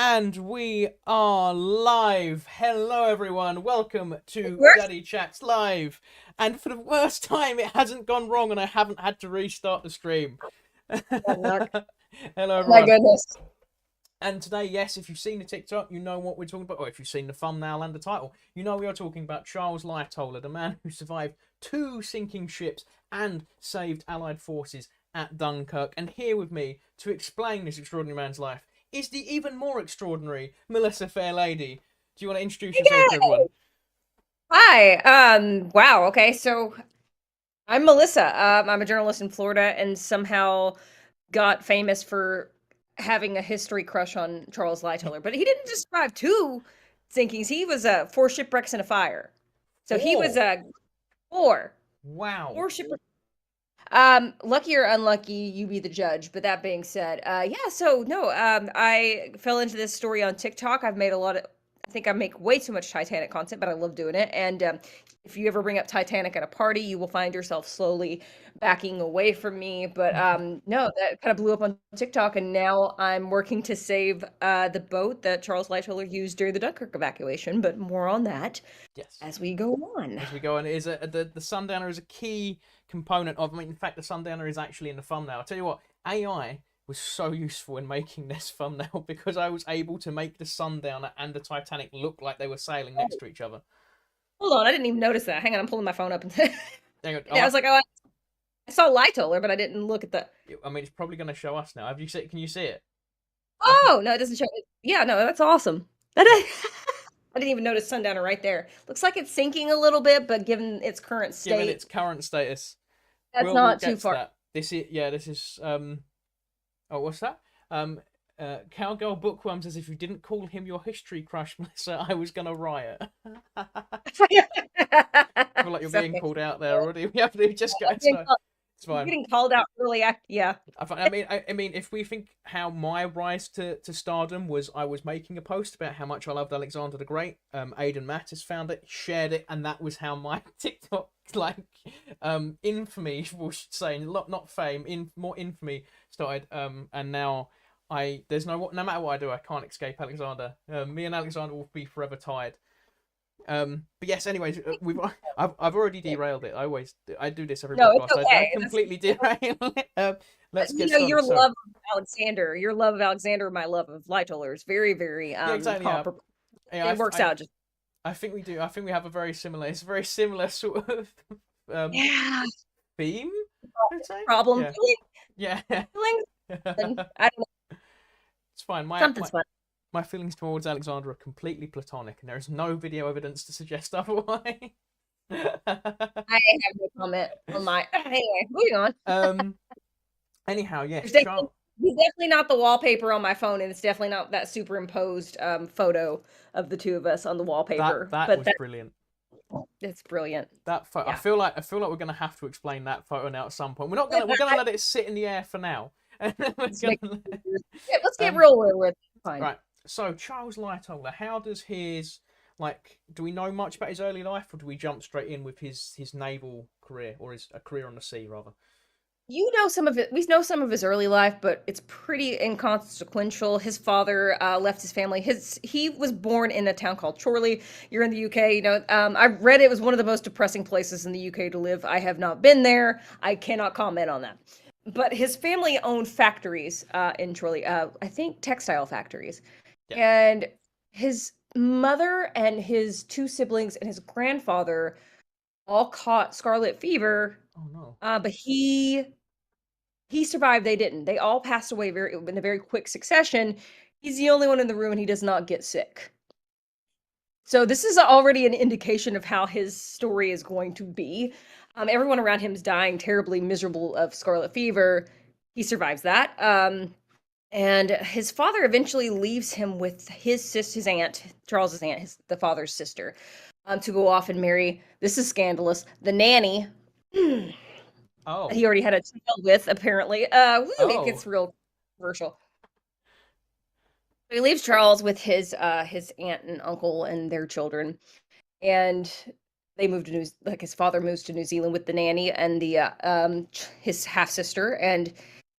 And we are live. Hello, everyone. Welcome to Works? Daddy Chats Live. And for the first time, it hasn't gone wrong and I haven't had to restart the stream. Bad luck. Hello, Oh my everyone. goodness. And today, yes, if you've seen the TikTok, you know what we're talking about. Or if you've seen the thumbnail and the title, you know we are talking about Charles Lightoller, the man who survived two sinking ships and saved Allied forces at Dunkirk. And here with me to explain this extraordinary man's life is the even more extraordinary Melissa Fairlady. Do you want to introduce yourself to Yeah. everyone? Hi. Wow. Okay. So I'm Melissa. I'm a journalist in Florida and somehow got famous for having a history crush on Charles Lightoller. But he didn't just survive two sinkings. He was four shipwrecks and a fire. So he was Four. four. Wow. Four shipwrecks. Lucky or unlucky, you be the judge. But that being said, yeah, so no, I fell into this story on TikTok. I think I make way too much Titanic content, but I love doing it. And if you ever bring up Titanic at a party, you will find yourself slowly backing away from me. But no, that kind of blew up on TikTok, and now I'm working to save the boat that Charles Lightoller used during the Dunkirk evacuation. But more on that Yes. as we go on. As we go on, the Sundowner is a key component of. I mean, in fact, the Sundowner is actually in the thumbnail. I'll tell you what, AI was so useful in making this thumbnail because I was able to make the Sundowner and the Titanic look like they were sailing next to each other. Hold on, I didn't even notice that. Hang on, I'm pulling my phone up and Hang on, I was like, oh, I saw Lightoller, but I didn't look at the. I mean, it's probably going to show us now. Have you seen? Can you see it? I think, Oh no, it doesn't show. Yeah, no, that's awesome. I didn't even notice Sundowner right there. Looks like it's sinking a little bit, but given its current given its state, current status, that's we'll not too get to far. that. This is. Oh, what's that? Cowgirl Bookworm says if you didn't call him your history crush, Melissa, I was gonna riot. I feel like you're being Sorry. called out there already. We have to just go. I'm getting called, It's I'm fine. getting called out early. Yeah. I mean, if we think how my rise to stardom was, I was making a post about how much I loved Alexander the Great. Aidan Mattis found it, shared it, and that was how my TikTok infamy, we should say, not fame, more infamy started. And now no matter what I do, I can't escape Alexander. Me and Alexander will be forever tied. But yes, anyways, I've already derailed it. I do this every No, it's podcast. I okay. completely derail it. Let's You get know, started. So your love of Alexander, my love of Lightoller is very, very yeah, exactly. Yeah, comparable. yeah. It works out just I think we do. I think we have a very similar. It's a very similar sort of um yeah. theme. I'd say. Problem Yeah. Yeah. feelings, and It's I don't know, fine. something's fun. My feelings towards Alexander are completely platonic, and there is no video evidence to suggest otherwise. I have no comment on my. Anyway, moving on. um. Anyhow, yes, There's definitely, he's definitely not the wallpaper on my phone, and it's definitely not that superimposed photo of the two of us on the wallpaper. that But was brilliant. that's brilliant. That photo, Yeah. I feel like we're gonna have to explain that photo now at some point. We're gonna let it sit in the air for now, and then we're Let's make, gonna. yeah, let's get Um. real with it. Fine. Right. So Charles Lightoller, how does his do we know much about his early life, or do we jump straight in with his naval career, or his a career on the sea rather? You know some of it. We know some of his early life, but it's pretty inconsequential. His father left his family. He was born in a town called Chorley. You're in the UK. You know, I read it was one of the most depressing places in the UK to live. I have not been there. I cannot comment on that. But his family owned factories in Chorley. I think textile factories, Yeah. and his mother and his two siblings and his grandfather all caught scarlet fever. Oh no. But he survived, they didn't. They all passed away in a very quick succession. He's the only one in the room and he does not get sick. So this is already an indication of how his story is going to be. Everyone around him is dying terribly miserable of scarlet fever. He survives that. And his father eventually leaves him with his aunt, Charles's aunt, the father's sister, to go off and marry. This is scandalous. The nanny. Oh. He already had a child with, apparently. It gets real controversial. So he leaves Charles with his aunt and uncle and their children, and they move to his father moves to New Zealand with the nanny and the his half sister, and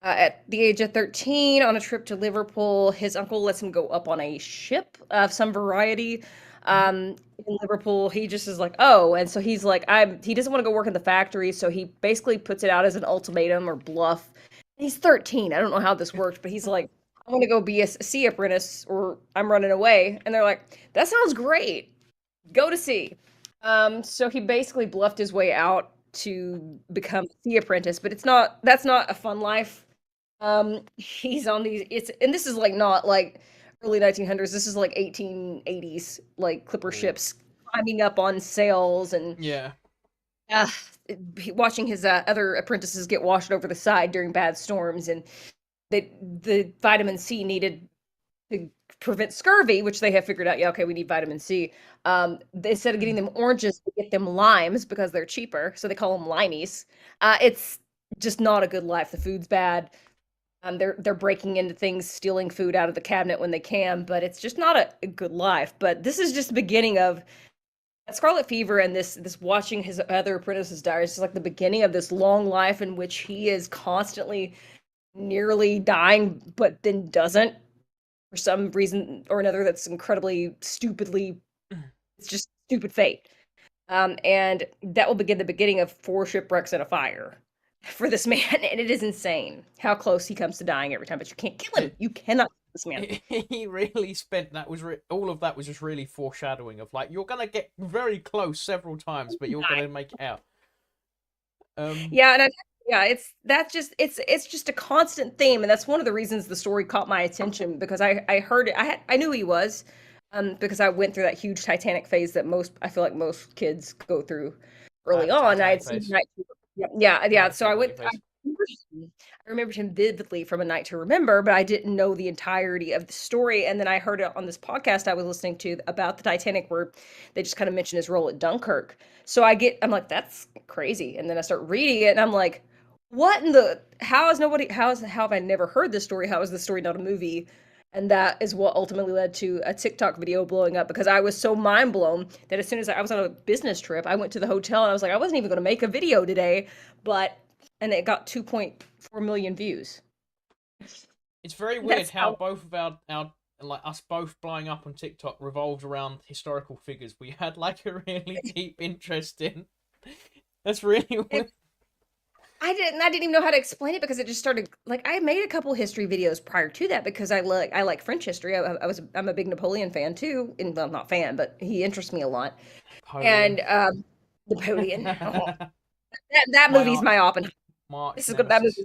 At the age of 13, on a trip to Liverpool, his uncle lets him go up on a ship of some variety. Mhm. In Liverpool, he just is like, oh, and so he's like, he doesn't want to go work in the factory, so he basically puts it out as an ultimatum or bluff. He's 13. I don't know how this worked, but he's like, I want to go be a sea apprentice, or I'm running away. And they're like, that sounds great. Go to sea. So he basically bluffed his way out to become a sea apprentice, but that's not a fun life. He's on these and this is like not like early 1900s. This is like 1880s, like clipper Ooh. ships climbing up on sails and Yeah. uh, watching his other apprentices get washed over the side during bad storms. And the vitamin C needed to prevent scurvy, which they have figured out. Yeah, okay, we need vitamin C. Instead of getting them oranges, they get them limes because they're cheaper, so they call them limeys. It's just not a good life. The food's bad. They're breaking into things, stealing food out of the cabinet when they can, but it's just not a good life. But this is just the beginning of Scarlet Fever, and this watching his other apprentices die. It's just like the beginning of this long life in which he is constantly nearly dying, but then doesn't for some reason or another. That's incredibly stupidly. It's just stupid fate. And that will begin the beginning of 4 shipwrecks and a fire for this man, and it is insane how close he comes to dying every time. But you can't kill him. You cannot kill this man. He really spent that was all of that was just really foreshadowing of like you're gonna get very close several times, but you're gonna make it out. Yeah, and yeah, it's just a constant theme, and that's one of the reasons the story caught my attention because I heard it. I knew he was, because I went through that huge Titanic phase that I feel like most kids go through I had early a on. I Titanic had seen phase. Night. Yeah, yeah, I yeah. had a So I Titanic went. phase. I remembered him vividly from A Night to Remember, but I didn't know the entirety of the story. And then I heard it on this podcast I was listening to about the Titanic, where they just kind of mentioned his role at Dunkirk. So I'm like, that's crazy. And then I start reading it, and I'm like, what in the? How have I never heard this story? How is this story not a movie? And that is what ultimately led to a TikTok video blowing up because I was so mind blown that as soon as I was on a business trip, I went to the hotel and I was like, I wasn't even going to make a video today, but and it got 2.4 million views. It's very weird That's how how both of our like us both blowing up on TikTok revolved around historical figures we had like a really deep interest in. That's really it, weird. I didn't even know how to explain it because it just started like I made a couple history videos prior to that because I like French history. I'm a big Napoleon fan too, and well, not fan, but he interests me a lot. Napoleon. And Napoleon, that My movie's my Oppenheimer. arch This is good. That nemesis.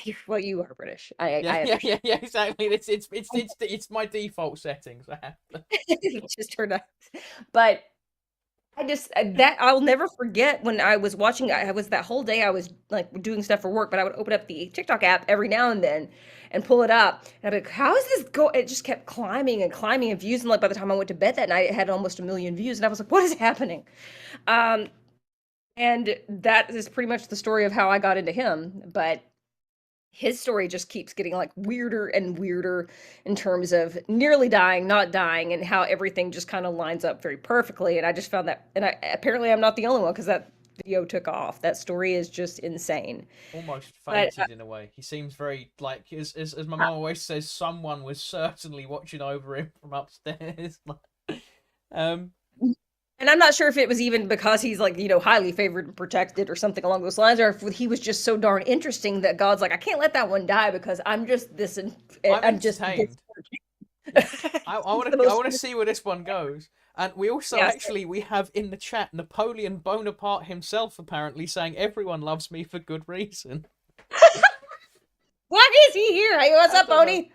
movie. Well, you are British. I Yeah, I yeah, understand. yeah, yeah, exactly. It's my default settings. Just turned out, but I just that I'll never forget when I was watching. I was that whole day I was like doing stuff for work, but I would open up the TikTok app every now and then and pull it up, and I'd be like, "How is this go?" It just kept climbing and climbing in views, and like by the time I went to bed that night, it had almost 1 million views, and I was like, "What is happening?" Um, and that is pretty much the story of how I got into him, but his story just keeps getting like weirder and weirder in terms of nearly dying, not dying, and how everything just kind of lines up very perfectly. And I just found that, and apparently I'm not the only one because that video took off. That story is just insane. Almost But fainted in a way. He seems very like as my mum always says, someone was certainly watching over him from upstairs. um, and I'm not sure if it was even because he's like, highly favored and protected or something along those lines, or if he was just so darn interesting that God's like, I can't let that one die because I'm just this and I'm I'm just this. entertained. Yeah, I He's want the to I most, want to see where this one goes. And we also yes. actually we have in the chat Napoleon Bonaparte himself apparently saying everyone loves me for good reason. Why is he here? Hey, what's I up, don't know. Pony?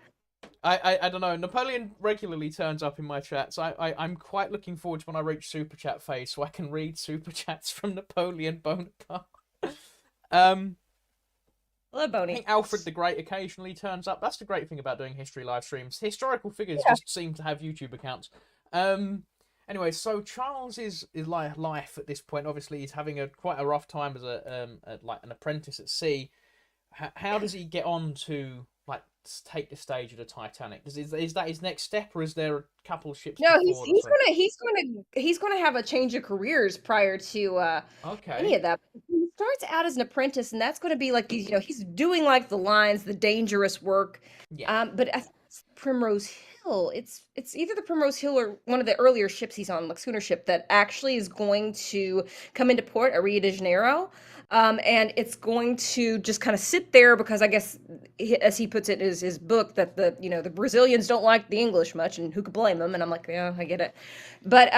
I don't know. Napoleon regularly turns up in my chat, so I'm quite looking forward to when I reach super chat phase, so I can read super chats from Napoleon Bonaparte. Um, Hello, I Boney. think Alfred the Great occasionally turns up. That's the great thing about doing history live streams. Historical figures Yeah. just seem to have YouTube accounts. Um, anyway, so Charles is life at this point. Obviously, he's having quite a rough time as like an apprentice at sea. How does he get on to like take the stage of the Titanic? Is that his next step, or is there a couple of ships No, he's before that? he's So gonna he's gonna he's gonna have a change of careers prior to any okay, of that. starts out as an apprentice, and that's going to be like he's doing like the lines, the dangerous work. Yeah. But I think it's Primrose Hill. It's either the Primrose Hill or one of the earlier ships he's on, like schooner ship, that actually is going to come into port at Rio de Janeiro. And it's going to just kind of sit there because I guess, as he puts it in his book, that the Brazilians don't like the English much, and who could blame them? And I'm like, yeah, I get it. But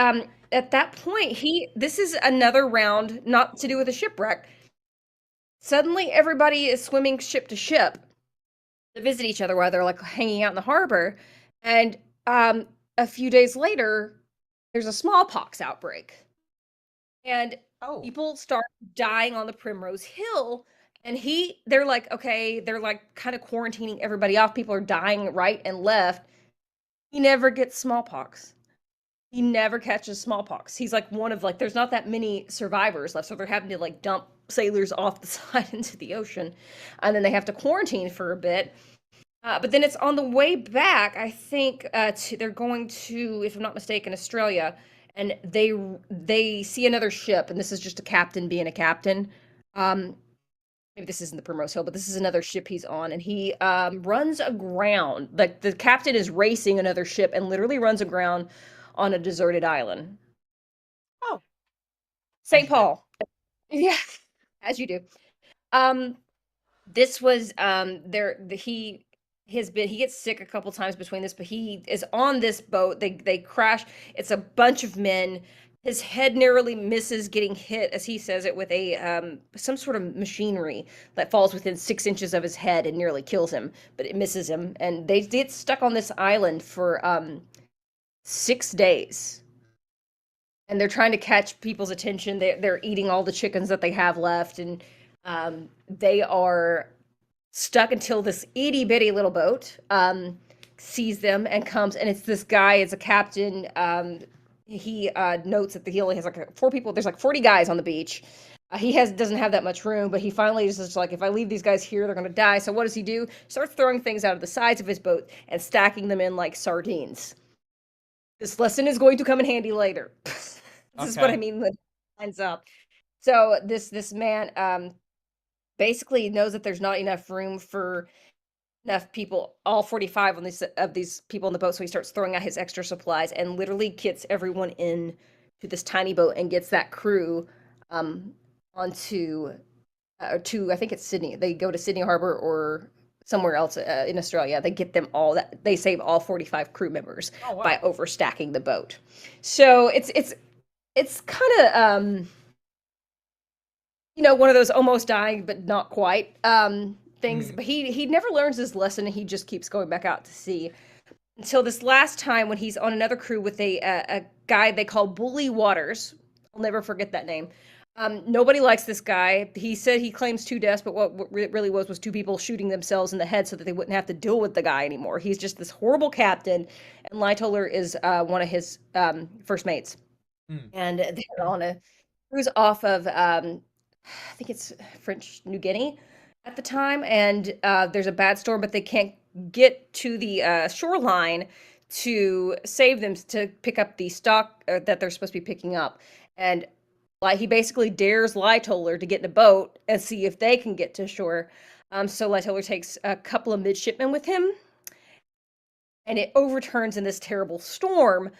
at that point, this is another round, not to do with a shipwreck. Suddenly, everybody is swimming ship to ship to visit each other while they're like hanging out in the harbor. And a few days later, there's a smallpox outbreak. And people start dying on the Primrose Hill. And they're like, okay, they're like kind of quarantining everybody off. People are dying right and left. He never gets smallpox. He never catches smallpox. He's like one of there's not that many survivors left. So they're having to like dump sailors off the side into the ocean. And then they have to quarantine for a bit. But then it's on the way back, I think they're going to, if I'm not mistaken, Australia. And they see another ship, and this is just a captain being a captain. Maybe this isn't the Primrose Hill, but this is another ship he's on, and he runs aground. Like the captain is racing another ship and literally runs aground on a deserted island. Oh, St. Paul. Yeah, as you do. This was he gets sick a couple times between this, but he is on this boat. They crash. It's a bunch of men. His head narrowly misses getting hit, as he says it, with a some sort of machinery that falls within 6 inches of his head and nearly kills him, but it misses him. And they get stuck on this island for 6 days. And they're trying to catch people's attention. They're eating all the chickens that they have left, and they are stuck until this itty bitty little boat sees them and comes, and it's this guy. It's a captain. He notes that he only has like 4 people. There's like 40 guys on the beach. He doesn't have that much room, but he finally is just like, if I leave these guys here, they're gonna die. So what does he do? Starts throwing things out of the sides of his boat and stacking them in like sardines. This lesson is going to come in handy later. This is what I mean when it lines up. So this man basically knows that there's not enough room for enough people, all 45 of these people on the boat. So he starts throwing out his extra supplies and literally gets everyone in to this tiny boat and gets that crew onto to I think it's Sydney. They go to Sydney Harbor or somewhere else in Australia. They get them all. That they save all 45 crew members by overstacking the boat. So it's kind of one of those almost dying but not quite things. But he never learns his lesson, and he just keeps going back out to sea until this last time when he's on another crew with a guy they call Bully Waters. I'll never forget that name. Nobody likes this guy. He said he claims 2 deaths, but what it really was 2 people shooting themselves in the head so that they wouldn't have to deal with the guy anymore. He's just this horrible captain, and Lightoller is one of his first mates. And they're on a cruise off of I think it's French New Guinea at the time, and there's a bad storm, but they can't get to the shoreline to save them, to pick up the stock that they're supposed to be picking up. And he basically dares Lightoller to get in a boat and see if they can get to shore. So Lightoller takes a couple of midshipmen with him, and it overturns in this terrible storm.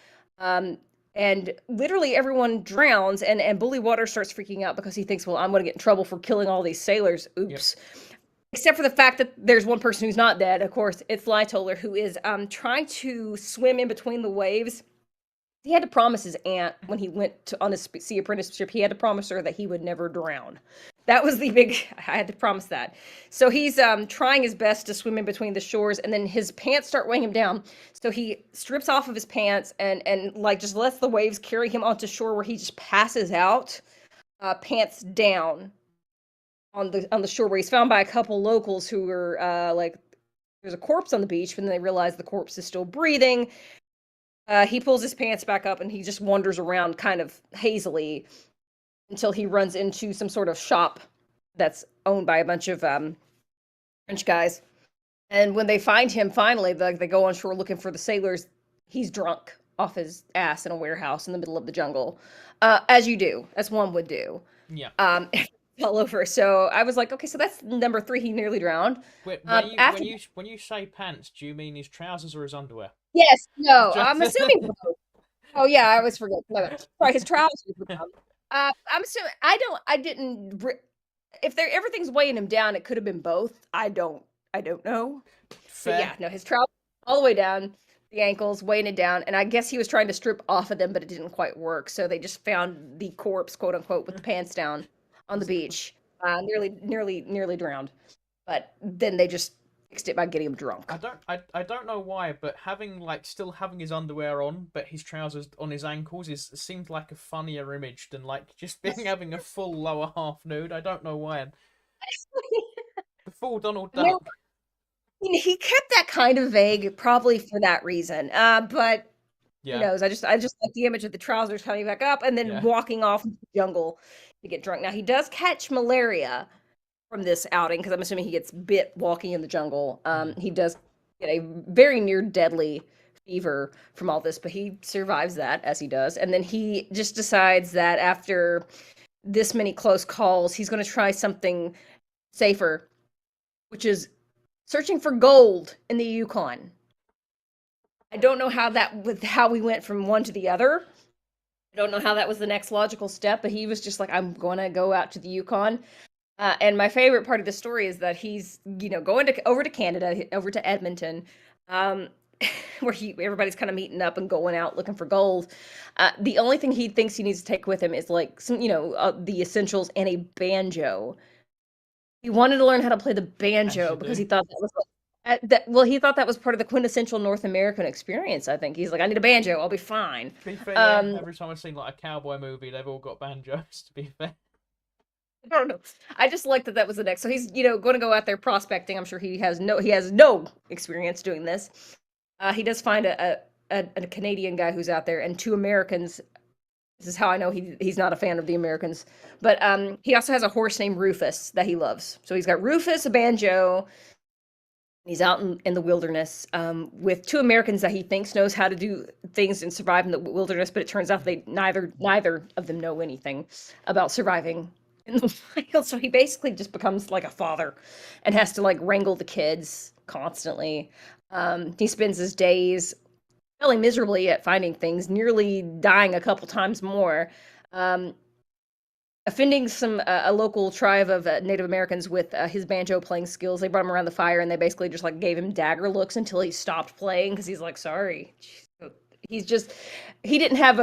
And literally everyone drowns, and Bully Water starts freaking out because he thinks, well, I'm going to get in trouble for killing all these sailors. Oops. Yep. Except for the fact that there's one person who's not dead. Of course, it's Lightoller, who is trying to swim in between the waves. He had to promise his aunt when he went on his sea apprenticeship, he had to promise her that he would never drown. That was the big, I had to promise that. So he's trying his best to swim in between the shores, and then his pants start weighing him down. So he strips off of his pants and like just lets the waves carry him onto shore, where he just passes out, pants down on the shore, where he's found by a couple locals who were like, there's a corpse on the beach, and then they realize the corpse is still breathing. He pulls his pants back up and he just wanders around kind of hazily until he runs into some sort of shop that's owned by a bunch of French guys. And when they find him, finally, they go on shore looking for the sailors. He's drunk off his ass in a warehouse in the middle of the jungle, as you do, as one would do. Yeah. all over. So I was like, okay, so that's number 3. He nearly drowned. After When you say pants, do you mean his trousers or his underwear? yes, no, Just I'm assuming both. Oh yeah, I always forget. No, sorry, his trousers were down. I'm assuming I didn't. If there everything's weighing him down, it could have been both. I don't know. But fair. yeah, no, his trousers all the way down, the ankles, weighing it down, and I guess he was trying to strip off of them, but it didn't quite work. So they just found the corpse, quote unquote, with the pants down on the beach, nearly drowned. But then they just fixed it by getting him drunk. I don't know why, but having like still having his underwear on, but his trousers on his ankles is seemed like a funnier image than like just being having a full lower half nude. I don't know why. The full Donald No, Duck. he kept that kind of vague, probably for that reason. But who Yeah, knows? I just like the image of the trousers coming back up and then yeah. walking off into the jungle to get drunk. Now he does catch malaria from this outing because I'm assuming he gets bit walking in the jungle. Mm. He does get a very near deadly fever from all this, but he survives that as he does. And then he just decides that after this many close calls, he's going to try something safer, which is searching for gold in the Yukon. I don't know how we went from one to the other. I don't know how that was the next logical step, but he was just like, I'm going to go out to the Yukon. And my favorite part of the story is that he's, going over to Canada, over to Edmonton, where everybody's kind of meeting up and going out looking for gold. The only thing he thinks he needs to take with him is like some, the essentials and a banjo. He wanted to learn how to play the As banjo you because do. he thought that was he thought that was part of the quintessential North American experience. I think he's like, I need a banjo, I'll be fine. To be fair, yeah. Um, Every time I've seen like a cowboy movie, they've all got banjos. To be fair. I don't know. I just like that was the next. So he's going to go out there prospecting. I'm sure he has no experience doing this. He does find a Canadian guy who's out there and 2 Americans. This is how I know he's not a fan of the Americans. But he also has a horse named Rufus that he loves. So he's got Rufus, a banjo. He's out in the wilderness with 2 Americans that he thinks knows how to do things and survive in the wilderness, but it turns out they neither of them know anything about surviving in the wild. So he basically just becomes like a father and has to like wrangle the kids constantly. He spends his days failing miserably at finding things, nearly dying a couple times more. Offending a local tribe of Native Americans with his banjo playing skills. They brought him around the fire and they basically just like gave him dagger looks until he stopped playing because he's like, sorry. He's just he didn't have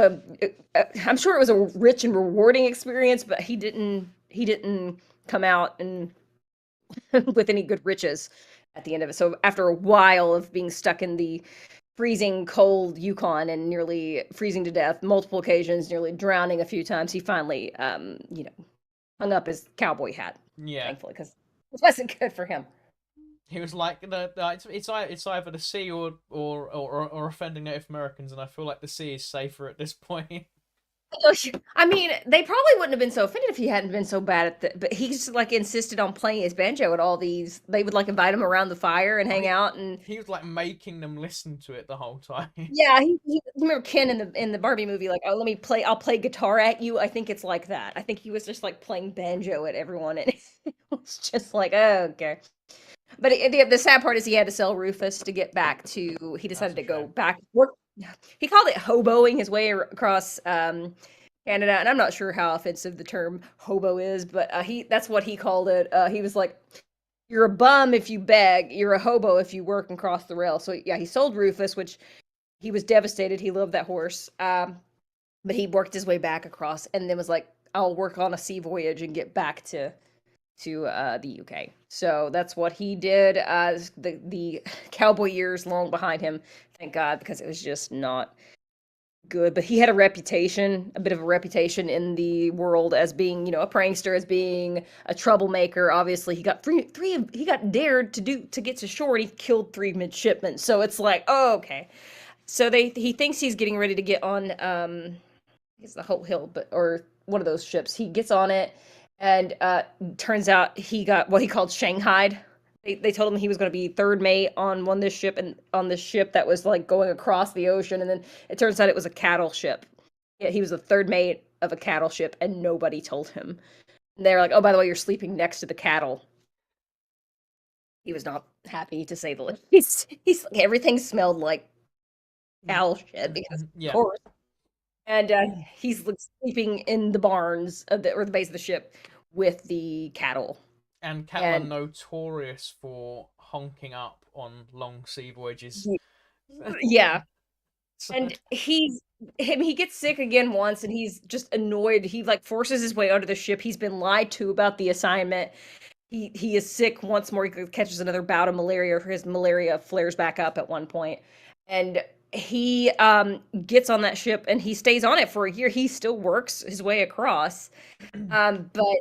I'm sure it was a rich and rewarding experience, but he didn't come out and with any good riches at the end of it. So after a while of being stuck in the freezing cold Yukon and nearly freezing to death multiple occasions, nearly drowning a few times, he finally, hung up his cowboy hat, Yeah. thankfully, because it wasn't good for him. He was like it's either the sea or offending Native Americans, and I feel like the sea is safer at this point. I mean, they probably wouldn't have been so offended if he hadn't been so bad at but he just like insisted on playing his banjo at all these. They would like invite him around the fire and Oh, hang out, and he was like making them listen to it the whole time. yeah, he remember Ken in the Barbie movie, like, oh, I'll play guitar at you. I think it's like that. I think he was just like playing banjo at everyone, and it was just like, oh, okay. But the sad part is he had to sell Rufus to get back to. He That's decided a to go shame. back work. He called it hoboing his way across Canada, and I'm not sure how offensive the term hobo is, but that's what he called it. He was like, "You're a bum if you beg. You're a hobo if you work and cross the rail." So yeah, he sold Rufus, which he was devastated. He loved that horse, but he worked his way back across, and then was like, "I'll work on a sea voyage and get back to the UK." So that's what he did. The cowboy years long behind him, thank God, because it was just not good. But he had a bit of a reputation in the world as being, a prankster, as being a troublemaker. Obviously, he got he got dared to get to shore, and he killed 3 midshipmen. So it's like, oh, okay. So he thinks he's getting ready to get on it's the Hope Hill, or one of those ships. He gets on it, and turns out he got what he called shanghaied. They told him he was going to be third mate on this ship, and on this ship that was like going across the ocean, and then it turns out it was a cattle ship. Yeah, he was the third mate of a cattle ship, and nobody told him. And they're like, "Oh, by the way, you're sleeping next to the cattle." He was not happy, to say the least. He's like, everything smelled like cow shit because, of Yeah. course. And he's like sleeping in the barns of or the base of the ship with the cattle. And cattle are And notorious for honking up on long sea voyages. yeah, So, and he gets sick again once, and he's just annoyed. He like forces his way onto the ship. He's been lied to about the assignment. He is sick once more. He catches another bout of malaria, or his malaria flares back up at one point, and he gets on that ship and he stays on it for a year. He still works his way across, but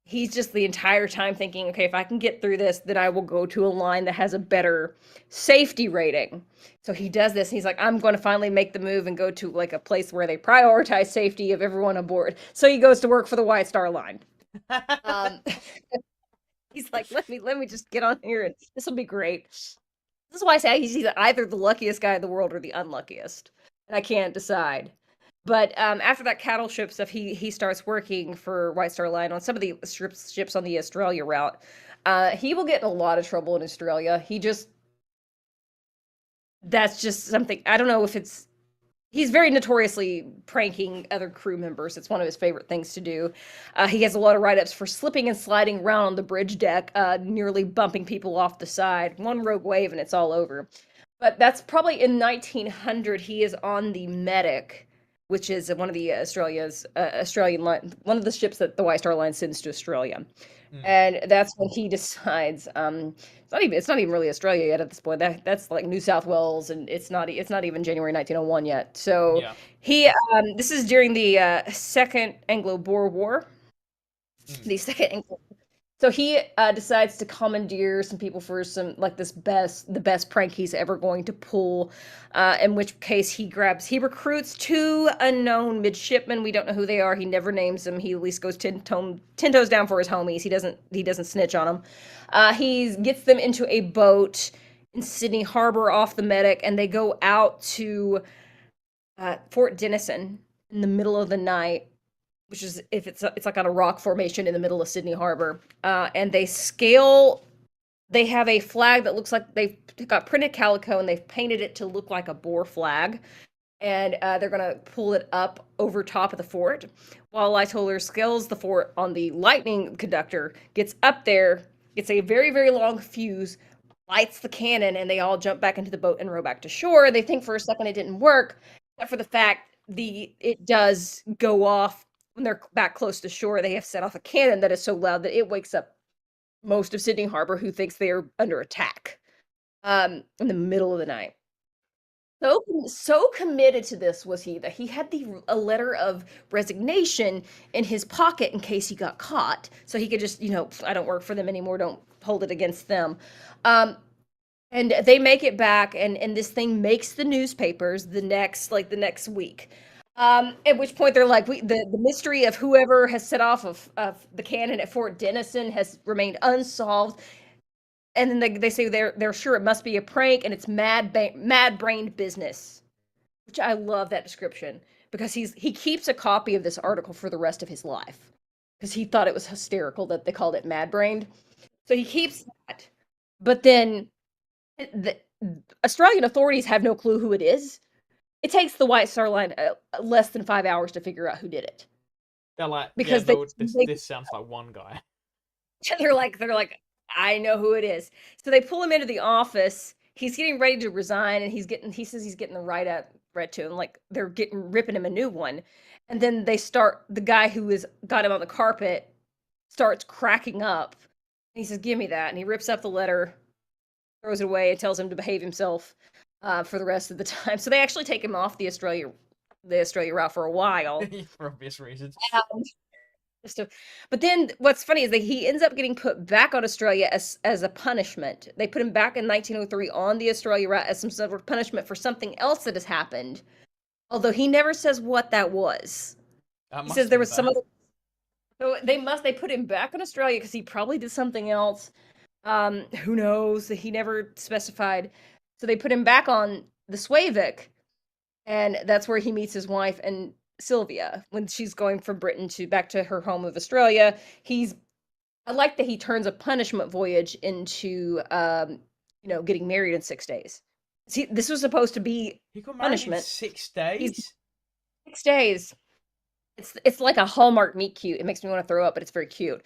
he's just the entire time thinking, okay, if I can get through this, then I will go to a line that has a better safety rating. So he does this. He's like, I'm going to finally make the move and go to like a place where they prioritize safety of everyone aboard. So he goes to work for the White Star Line. Um, he's like, let me just get on here and this will be great. This is why I say he's either the luckiest guy in the world or the unluckiest, and I can't decide. But after that cattle ship stuff, he starts working for White Star Line on some of the ships on the Australia route. He will get in a lot of trouble in Australia. That's just something, I don't know if it's, he's very notoriously pranking other crew members. It's one of his favorite things to do. He has a lot of write-ups for slipping and sliding around on the bridge deck, nearly bumping people off the side. One rogue wave and it's all over. But that's probably in 1900. He is on the Medic, which is one of the Australian line, one of the ships that the White Star Line sends to Australia. And that's when he decides, it's not even really Australia yet at this point. That's like New South Wales, and it's not even January 1901 yet. So yeah. this is during the Second Anglo-Boer War. The second Anglo. So he decides to commandeer some people for some like the best prank he's ever going to pull. In which case he recruits two unknown midshipmen. We don't know who they are. He never names them. He at least goes ten toes down for his homies. He doesn't snitch on them. He gets them into a boat in Sydney Harbor off the Medic, and they go out to Fort Denison in the middle of the night, which is it's like on a rock formation in the middle of Sydney Harbor, and they have a flag that looks like they've got printed calico and they've painted it to look like a Boer flag, and they're gonna pull it up over top of the fort. While Lightoller scales the fort on the lightning conductor, gets up there, gets a very, very long fuse, lights the cannon, and they all jump back into the boat and row back to shore. They think for a second it didn't work, except for the fact it does go off. When they're back close to shore, they have set off a cannon that is so loud that it wakes up most of Sydney Harbor, who thinks they are under attack in the middle of the night. So committed to this was he that he had a letter of resignation in his pocket in case he got caught, so he could just, I don't work for them anymore. Don't hold it against them. And they make it back, and this thing makes the newspapers the next week. At which point they're like, the mystery of whoever has set off of the cannon at Fort Denison has remained unsolved. And then they say they're sure it must be a prank, and it's mad-brained business, which I love that description, because he keeps a copy of this article for the rest of his life because he thought it was hysterical that they called it mad-brained. So he keeps that, but then the Australian authorities have no clue who it is. It takes the White Star Line less than 5 hours to figure out who did it. They're like, because yeah, no, this sounds like one guy. They're like, I know who it is. So they pull him into the office. He's getting ready to resign, and he says he's getting the write read to him, like they're ripping him a new one. And then the guy who got him on the carpet starts cracking up. He says, "Give me that," and he rips up the letter, throws it away, and tells him to behave himself for the rest of the time. So they actually take him off the Australia route for a while. For obvious reasons. But then what's funny is that he ends up getting put back on Australia as a punishment. They put him back in 1903 on the Australia route as some sort of punishment for something else that has happened. Although he never says what that was. He says there was some other. So they put him back on Australia because he probably did something else. Who knows? He never specified. So they put him back on the Slavik, and that's where he meets his wife. And Sylvia when she's going from Britain to back to her home of Australia. I like that he turns a punishment voyage into, getting married in 6 days. See, this was supposed to be He got married in punishment. 6 days. 6 days. It's like a Hallmark meet cute. It makes me want to throw up, but it's very cute.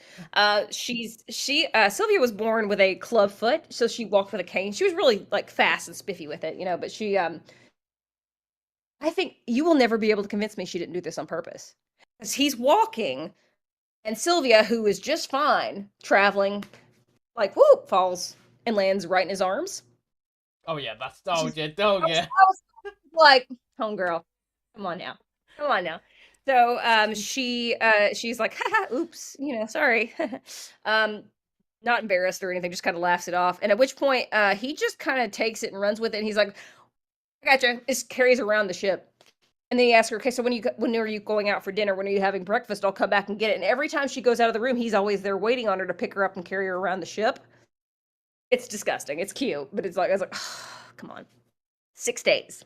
Sylvia was born with a club foot, so she walked with a cane. She was really like fast and spiffy with it, but she I think you will never be able to convince me she didn't do this on purpose. Because he's walking, and Sylvia, who is just fine traveling, like whoop, falls and lands right in his arms. Oh yeah, that's yeah. I was like, homegirl, come on now. So she's like, haha, oops, sorry. Not embarrassed or anything, just kind of laughs it off. And at which point, he just kind of takes it and runs with it. And he's like, I gotcha. Just carries around the ship. And then he asks her, okay, so when are you going out for dinner? When are you having breakfast? I'll come back and get it. And every time she goes out of the room, he's always there waiting on her to pick her up and carry her around the ship. It's disgusting. It's cute, but I was like, oh, come on. 6 days.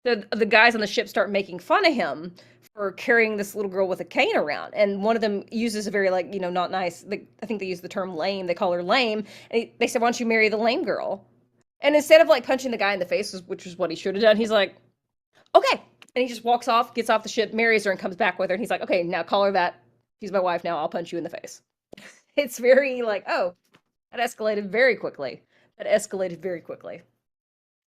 So the guys on the ship start making fun of him for carrying this little girl with a cane around. And one of them uses a very, not nice, I think they use the term lame. They call her lame. And they said, why don't you marry the lame girl? And instead of, punching the guy in the face, which is what he should have done, he's like, okay. And he just walks off, gets off the ship, marries her, and comes back with her. And he's like, okay, now call her that. She's my wife now. I'll punch you in the face. It's very oh, that escalated very quickly.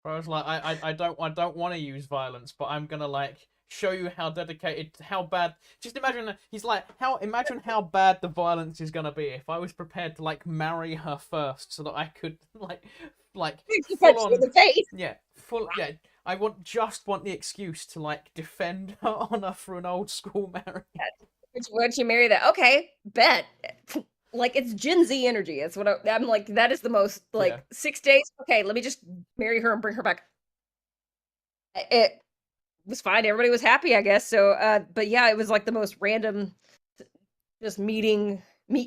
I was like, I don't want to use violence, but I'm gonna show you how dedicated, how bad. Just imagine he's like, imagine how bad the violence is gonna be if I was prepared to marry her first, so that I could full on in the face. Yeah. I want the excuse to defend her honor through an old school marriage. Why don't you marry that? Okay, bet. It's Gen Z energy. It's what I'm like. That is the most 6 days. Okay, let me just marry her and bring her back. It was fine. Everybody was happy, I guess. So, but yeah, it was the most random, just meet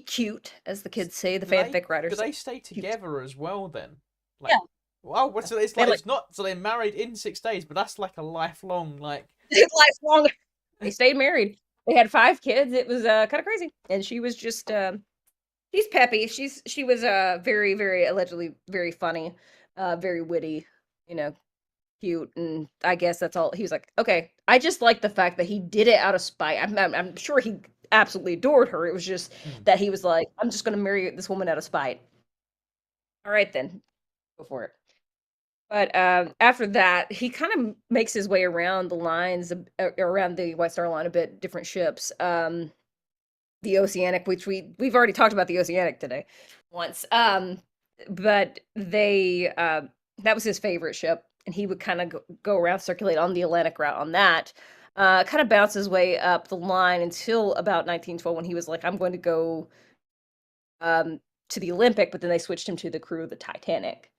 cute, as the kids say, the fanfic writers. Do they stay together as well then? Yeah. Wow, so it's it's not. So they're married in 6 days, but that's a lifelong lifelong. They stayed married. They had 5 kids. It was kind of crazy, and she was just. She's peppy. She was very, very allegedly very funny, very witty, cute, and I guess that's all. He was like, okay, I just like the fact that he did it out of spite. I'm sure he absolutely adored her. It was just that he was like, I'm just gonna marry this woman out of spite. All right then, go for it. But after that, he kind of makes his way around the lines, around the White Star Line a bit, different ships. The Oceanic, which we've already talked about the Oceanic today once. But they that was his favorite ship, and he would kind of go around, circulate on the Atlantic route on that. Kind of bounce his way up the line until about 1912 when he was like, I'm going to go to the Olympic, but then they switched him to the crew of the Titanic.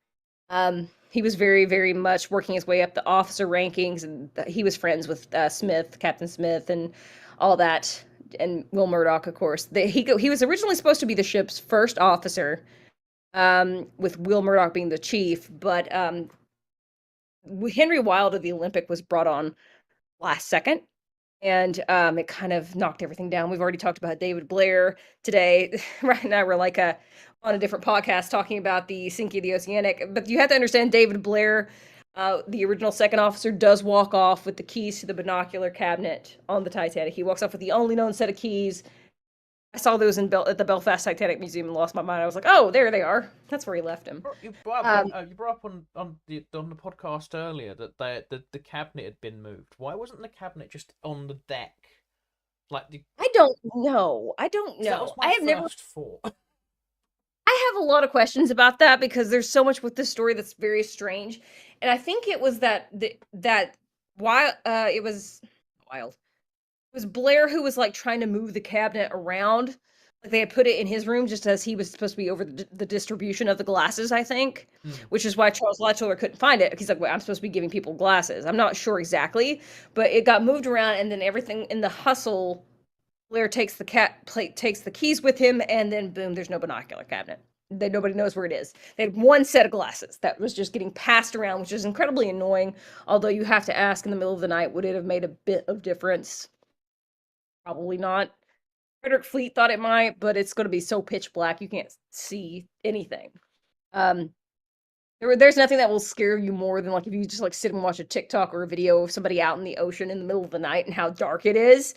He was very, very much working his way up the officer rankings, and he was friends with Captain Smith, and all that, and Will Murdoch, of course. He was originally supposed to be the ship's first officer, with Will Murdoch being the chief, but Henry Wilde of the Olympic was brought on last second, and it kind of knocked everything down. We've already talked about David Blair today. Right now we're on a different podcast talking about the sinking of the Oceanic, but you have to understand David Blair, the original second officer, does walk off with the keys to the binocular cabinet on the Titanic. He walks off with the only known set of keys. I saw those at the Belfast Titanic Museum and lost my mind. I was like, oh, there they are. That's where he left him. You brought up on the podcast earlier that the cabinet had been moved. Why wasn't the cabinet just on the deck? I don't know. That was my first thought. I have a lot of questions about that because there's so much with this story that's very strange, and I think it was it was Blair who was trying to move the cabinet around. They had put it in his room just as he was supposed to be over the distribution of the glasses, I think, which is why Charles Lightoller couldn't find it. He's like, well, I'm supposed to be giving people glasses. I'm not sure exactly, but it got moved around, and then everything in the hustle, Blair takes the keys with him, and then boom, there's no binocular cabinet. Nobody knows where it is. They had one set of glasses that was just getting passed around, which is incredibly annoying. Although you have to ask in the middle of the night, would it have made a bit of difference? Probably not. Frederick Fleet thought it might, but it's going to be so pitch black you can't see anything. Um, there's nothing that will scare you more than like if you just like sit and watch a TikTok or a video of somebody out in the ocean in the middle of the night and how dark it is.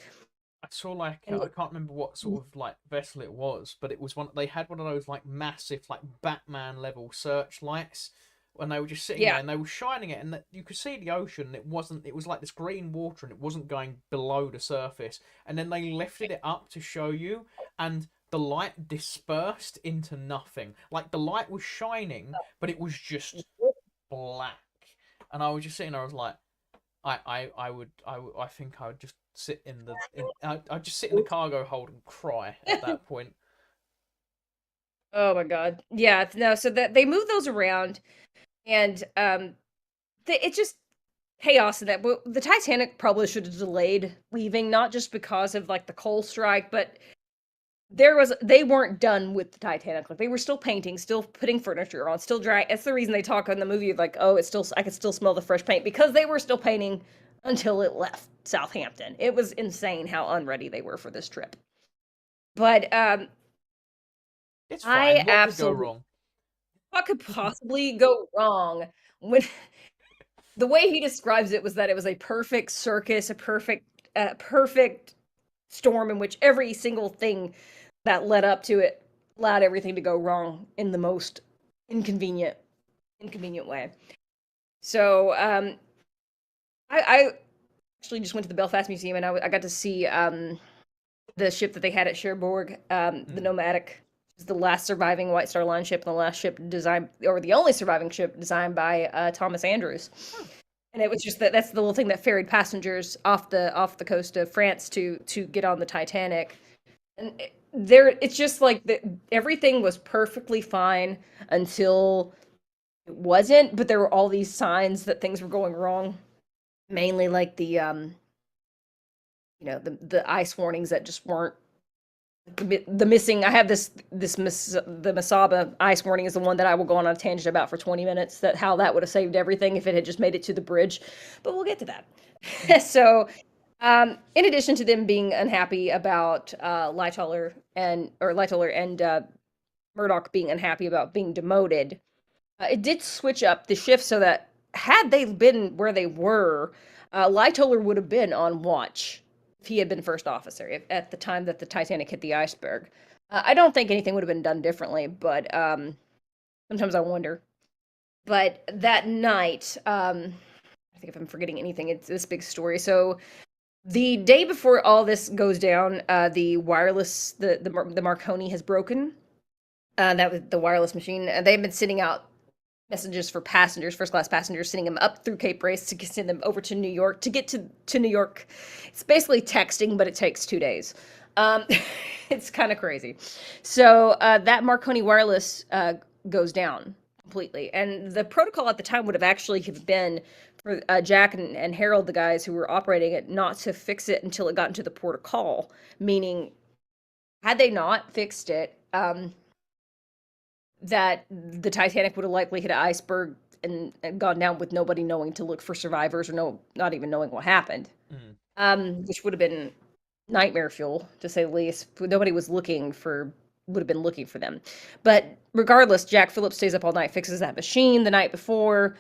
I saw like And I can't remember what sort of like vessel it was, but it was one. They had one of those like massive like Batman level searchlights, when they were just sitting there yeah, and they were shining it, and that you could see the ocean. And it wasn't. It was like this green water, and it wasn't going below the surface. And then they lifted it up to show you, and the light dispersed into nothing. Like the light was shining, but it was just black. And I was just sitting there. I was like, I think I would just sit in the I'd just sit in the cargo hold and cry at that point. oh my god. Yeah, no, so that they move those around and it's just chaos in that. The Titanic probably should have delayed leaving, not just because of like the coal strike, but they weren't done with the Titanic. Like they were still painting, still putting furniture on, still dry. That's the reason they talk in the movie of like, oh, it's still I could still smell the fresh paint because they were still painting until it left Southampton. It was insane how unready they were for this trip. But It's I fine. What could go absolutely wrong? what could possibly go wrong when the way he describes it was that it was a perfect circus, a perfect storm in which every single thing that led up to it allowed everything to go wrong in the most inconvenient way. So I actually just went to the Belfast Museum and I got to see the ship that they had at Cherbourg, the Hmm. Nomadic. Is the last surviving White Star Line ship and the last ship designed, or the only surviving ship designed by Thomas Andrews. Hmm. And it was just that's the little thing that ferried passengers off the coast of France to get on the Titanic. And it's just like everything was perfectly fine until it wasn't, but there were all these signs that things were going wrong. Mainly like the ice warnings that just weren't the missing. I have the Masaba ice warning is the one that I will go on a tangent about for 20 minutes, that how that would have saved everything if it had just made it to the bridge, but we'll get to that. So in addition to them being unhappy about Lightoller and Murdoch being unhappy about being demoted, it did switch up the shift so that had they been where they were, Lightoller would have been on watch if he had been first officer at the time that the Titanic hit the iceberg. I don't think anything would have been done differently, but sometimes I wonder. But that night, I think if I'm forgetting anything, it's this big story. So the day before all this goes down, the wireless, the Marconi has broken. That was the wireless machine. They've been sending out messages for passengers, first class passengers, sending them up through Cape Race to send them over to New York. To get to New York, it's basically texting, but it takes 2 days. Um, it's kind of crazy. So that Marconi wireless goes down completely, and the protocol at the time would have actually have been for Jack and Harold, the guys who were operating it, not to fix it until it got into the port of call. Meaning, had they not fixed it, that the Titanic would have likely hit an iceberg and gone down with nobody knowing to look for survivors or not even knowing what happened. Hmm. Which would have been nightmare fuel to say the least. Nobody would have been looking for them. But regardless, Jack Phillips stays up all night, fixes that machine the night before.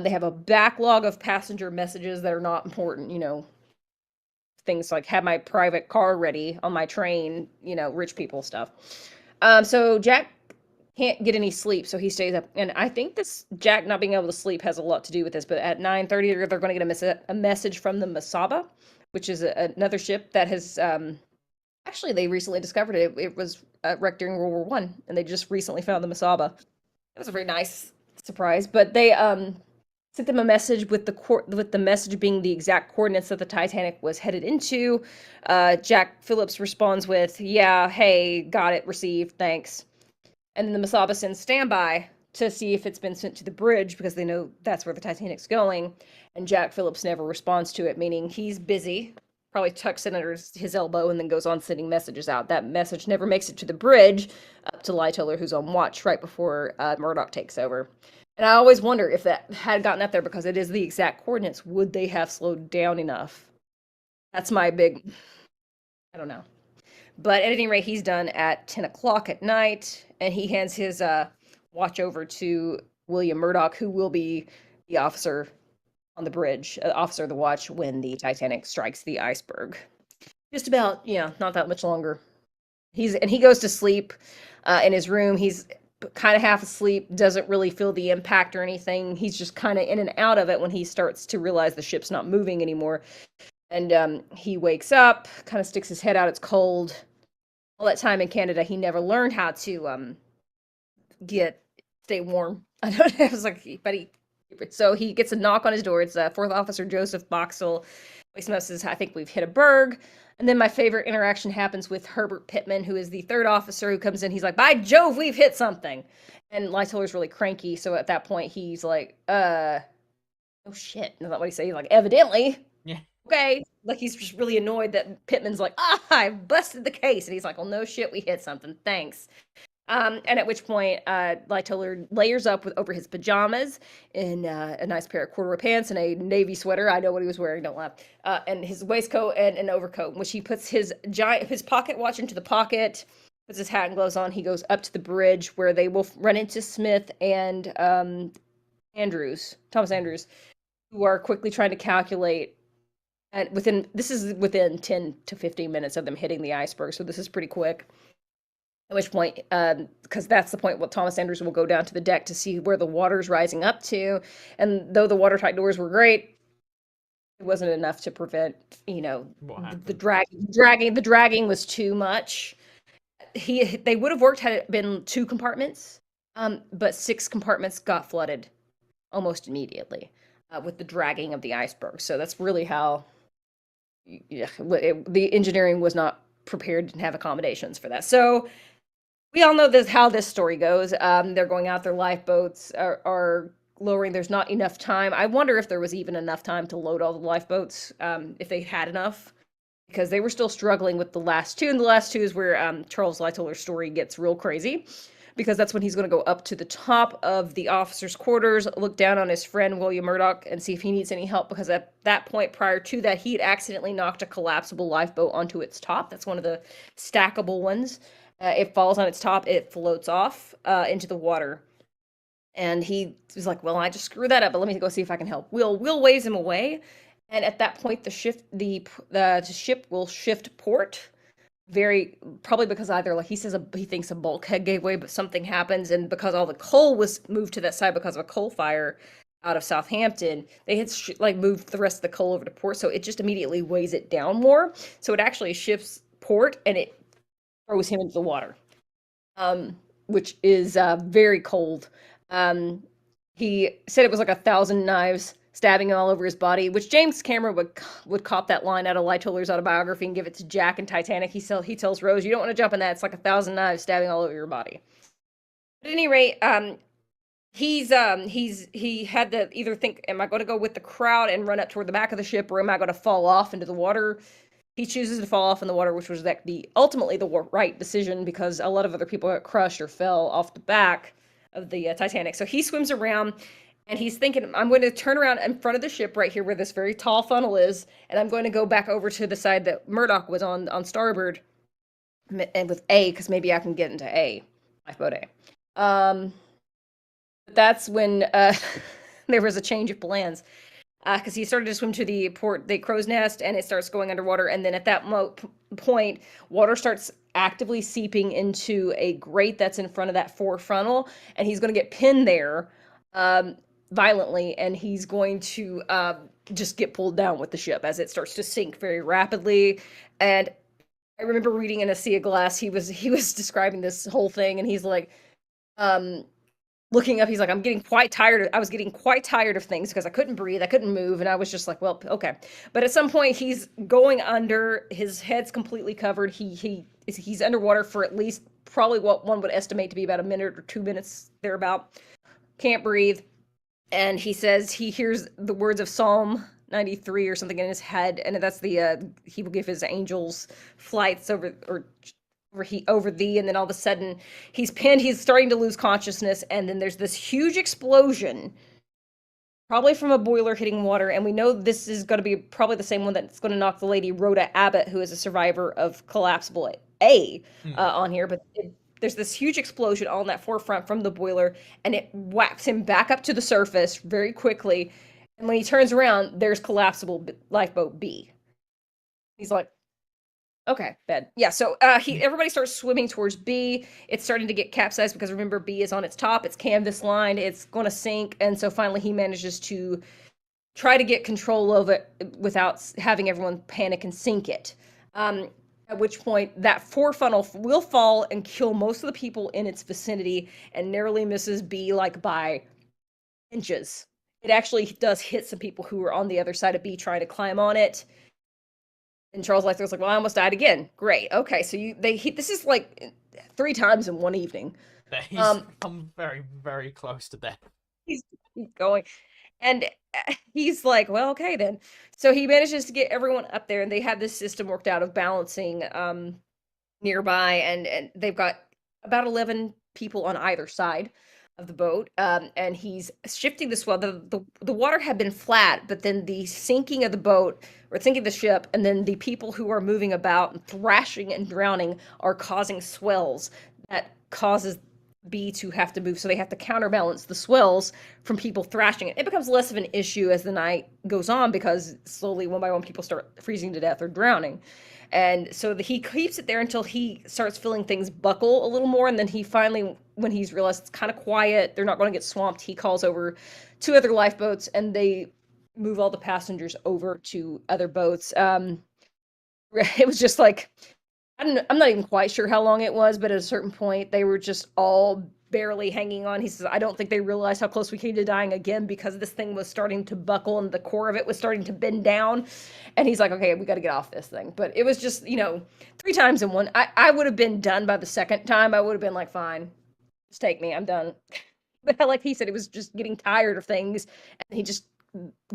They have a backlog of passenger messages that are not important, things like have my private car ready on my train, rich people stuff. So Jack can't get any sleep, so he stays up. And I think this Jack not being able to sleep has a lot to do with this. But at 9:30, they're going to get a message from the Masaba, which is another ship that has actually they recently discovered it. It was wrecked during World War One, and they just recently found the Masaba. It was a very nice surprise. But they sent them a message with the message being the exact coordinates that the Titanic was headed into. Jack Phillips responds with, "Yeah, hey, got it, received, thanks." And then the Masaba sends standby to see if it's been sent to the bridge because they know that's where the Titanic's going. And Jack Phillips never responds to it, meaning he's busy, probably tucks it under his elbow and then goes on sending messages out. That message never makes it to the bridge up to Lightoller, who's on watch right before Murdoch takes over. And I always wonder if that had gotten up there because it is the exact coordinates. Would they have slowed down enough? That's my big I don't know. But at any rate, he's done at 10 o'clock at night, and he hands his watch over to William Murdoch, who will be the officer on the bridge, officer of the watch when the Titanic strikes the iceberg. Just about, not that much longer. He goes to sleep in his room. He's kind of half asleep, doesn't really feel the impact or anything. He's just kind of in and out of it when he starts to realize the ship's not moving anymore. And he wakes up, kind of sticks his head out. It's cold. All that time in Canada, he never learned how to stay warm. I don't know. It was like, so he gets a knock on his door. It's Fourth Officer Joseph Boxall. Wakes him up, says, "I think we've hit a berg." And then my favorite interaction happens with Herbert Pittman, who is the third officer, who comes in. He's like, "By Jove, we've hit something." And Lightoller's really cranky. So at that point, he's like, "Oh shit." That's not what he said. He's like, "Evidently." Yeah. Okay. Like, he's just really annoyed that Pittman's like, I busted the case. And he's like, "Well, no shit, we hit something. Thanks." And at which point, Lightoller layers up over his pajamas in a nice pair of corduroy pants and a navy sweater. I know what he was wearing, don't laugh. And his waistcoat and an overcoat, in which he puts his pocket watch into the pocket, puts his hat and gloves on. He goes up to the bridge where they will run into Smith and Thomas Andrews, who are quickly trying to calculate. And this is within 10 to 15 minutes of them hitting the iceberg, so this is pretty quick. At which point, because that's the point, Thomas Andrews will go down to the deck to see where the water's rising up to. And though the watertight doors were great, it wasn't enough to prevent, the dragging. The dragging was too much. They would have worked had it been 2 compartments, but 6 compartments got flooded almost immediately with the dragging of the iceberg. So that's really how the engineering was not prepared to have accommodations for that. So we all know how this story goes. They're going out, their lifeboats are lowering. There's not enough time. I wonder if there was even enough time to load all the lifeboats, if they had enough, because they were still struggling with the last 2. And the last 2 is where Charles Lightoller's story gets real crazy, because that's when he's going to go up to the top of the officers' quarters, look down on his friend William Murdoch, and see if he needs any help, because at that point, prior to that, he had accidentally knocked a collapsible lifeboat onto its top. That's one of the stackable ones. It falls on its top, it floats off into the water. And he was like, "Well, I just screwed that up, but let me go see if I can help." Will waves him away, and at that point, the ship will shift port. Probably because either, like he says, he thinks a bulkhead gave way, but something happens, and because all the coal was moved to that side because of a coal fire out of Southampton, they had moved the rest of the coal over to port, so it just immediately weighs it down more. So it actually shifts port, and it throws him into the water, which is very cold. He said it was like 1,000 knives stabbing him all over his body, which James Cameron would cop that line out of Lightoller's autobiography and give it to Jack in Titanic. He tells Rose, "You don't want to jump in that. It's like 1,000 knives stabbing all over your body." At any rate, he had to either think, am I going to go with the crowd and run up toward the back of the ship, or am I going to fall off into the water? He chooses to fall off in the water, which was ultimately the right decision, because a lot of other people got crushed or fell off the back of the Titanic. So he swims around, and he's thinking, I'm going to turn around in front of the ship right here where this very tall funnel is, and I'm going to go back over to the side that Murdoch was on starboard, and with A, because maybe I can get into A, lifeboat A. That's when there was a change of plans, because he started to swim to the crow's nest, and it starts going underwater, and then at that point, water starts actively seeping into a grate that's in front of that fore funnel, and he's going to get pinned there violently, and he's going to just get pulled down with the ship as it starts to sink very rapidly. And I remember reading in A Sea of Glass, he was describing this whole thing, and he's like, looking up, he's like, I was getting quite tired of things because I couldn't breathe, I couldn't move, and I was just like, well, okay. But at some point, he's going under, his head's completely covered, he's underwater for at least probably what one would estimate to be about a minute or 2 minutes thereabout. Can't breathe. And he says he hears the words of Psalm 93 or something in his head, and that's he will give his angels flights over thee, and then all of a sudden he's pinned, he's starting to lose consciousness, and then there's this huge explosion, probably from a boiler hitting water, and we know this is going to be probably the same one that's going to knock the lady Rhoda Abbott, who is a survivor of collapsible on here. But there's this huge explosion on that forefront from the boiler, and it whacks him back up to the surface very quickly. And when he turns around, there's collapsible lifeboat B. He's like, okay, bed. Yeah, so everybody starts swimming towards B. It's starting to get capsized because remember, B is on its top, it's canvas lined, it's going to sink, and so finally he manages to try to get control of it without having everyone panic and sink it. At which point that funnel will fall and kill most of the people in its vicinity and narrowly misses B like by inches. It actually does hit some people who are on the other side of B trying to climb on it. And Charles Lightoller was like, well, I almost died again. Great. Okay, so this is like 3 times in one evening. He's come very, very close to death. He's going. And he's like, well, okay then. So he manages to get everyone up there, and they have this system worked out of balancing nearby, and they've got about 11 people on either side of the boat, and he's shifting the swell. The water had been flat, but then the sinking of the boat, or sinking the ship, and then the people who are moving about and thrashing and drowning are causing swells that causes B to have to move, so they have to counterbalance the swells from people thrashing it. It becomes less of an issue as the night goes on because slowly, one by one, people start freezing to death or drowning. And so he keeps it there until he starts feeling things buckle a little more, and then he finally, when he's realized it's kind of quiet, they're not going to get swamped, he calls over 2 other lifeboats, and they move all the passengers over to other boats. It was just like, I'm not even quite sure how long it was, but at a certain point, they were just all barely hanging on. He says, I don't think they realized how close we came to dying again because this thing was starting to buckle and the core of it was starting to bend down. And he's like, okay, we got to get off this thing. But it was just, 3 times in one. I would have been done by the second time. I would have been like, fine, just take me. I'm done. But like he said, it was just getting tired of things. And he just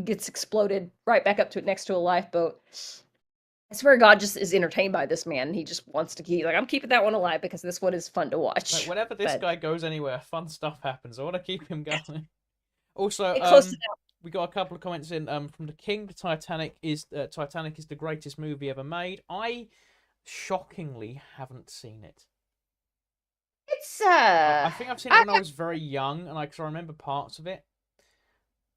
gets exploded right back up to it next to a lifeboat. I swear God just is entertained by this man. He just wants to keep, I'm keeping that one alive because this one is fun to watch. Like, whenever this guy goes anywhere, fun stuff happens. I want to keep him going. Also, we got a couple of comments in from the King. The Titanic is the greatest movie ever made. I shockingly haven't seen it. It's I think I've seen it when I was very young, and I remember parts of it.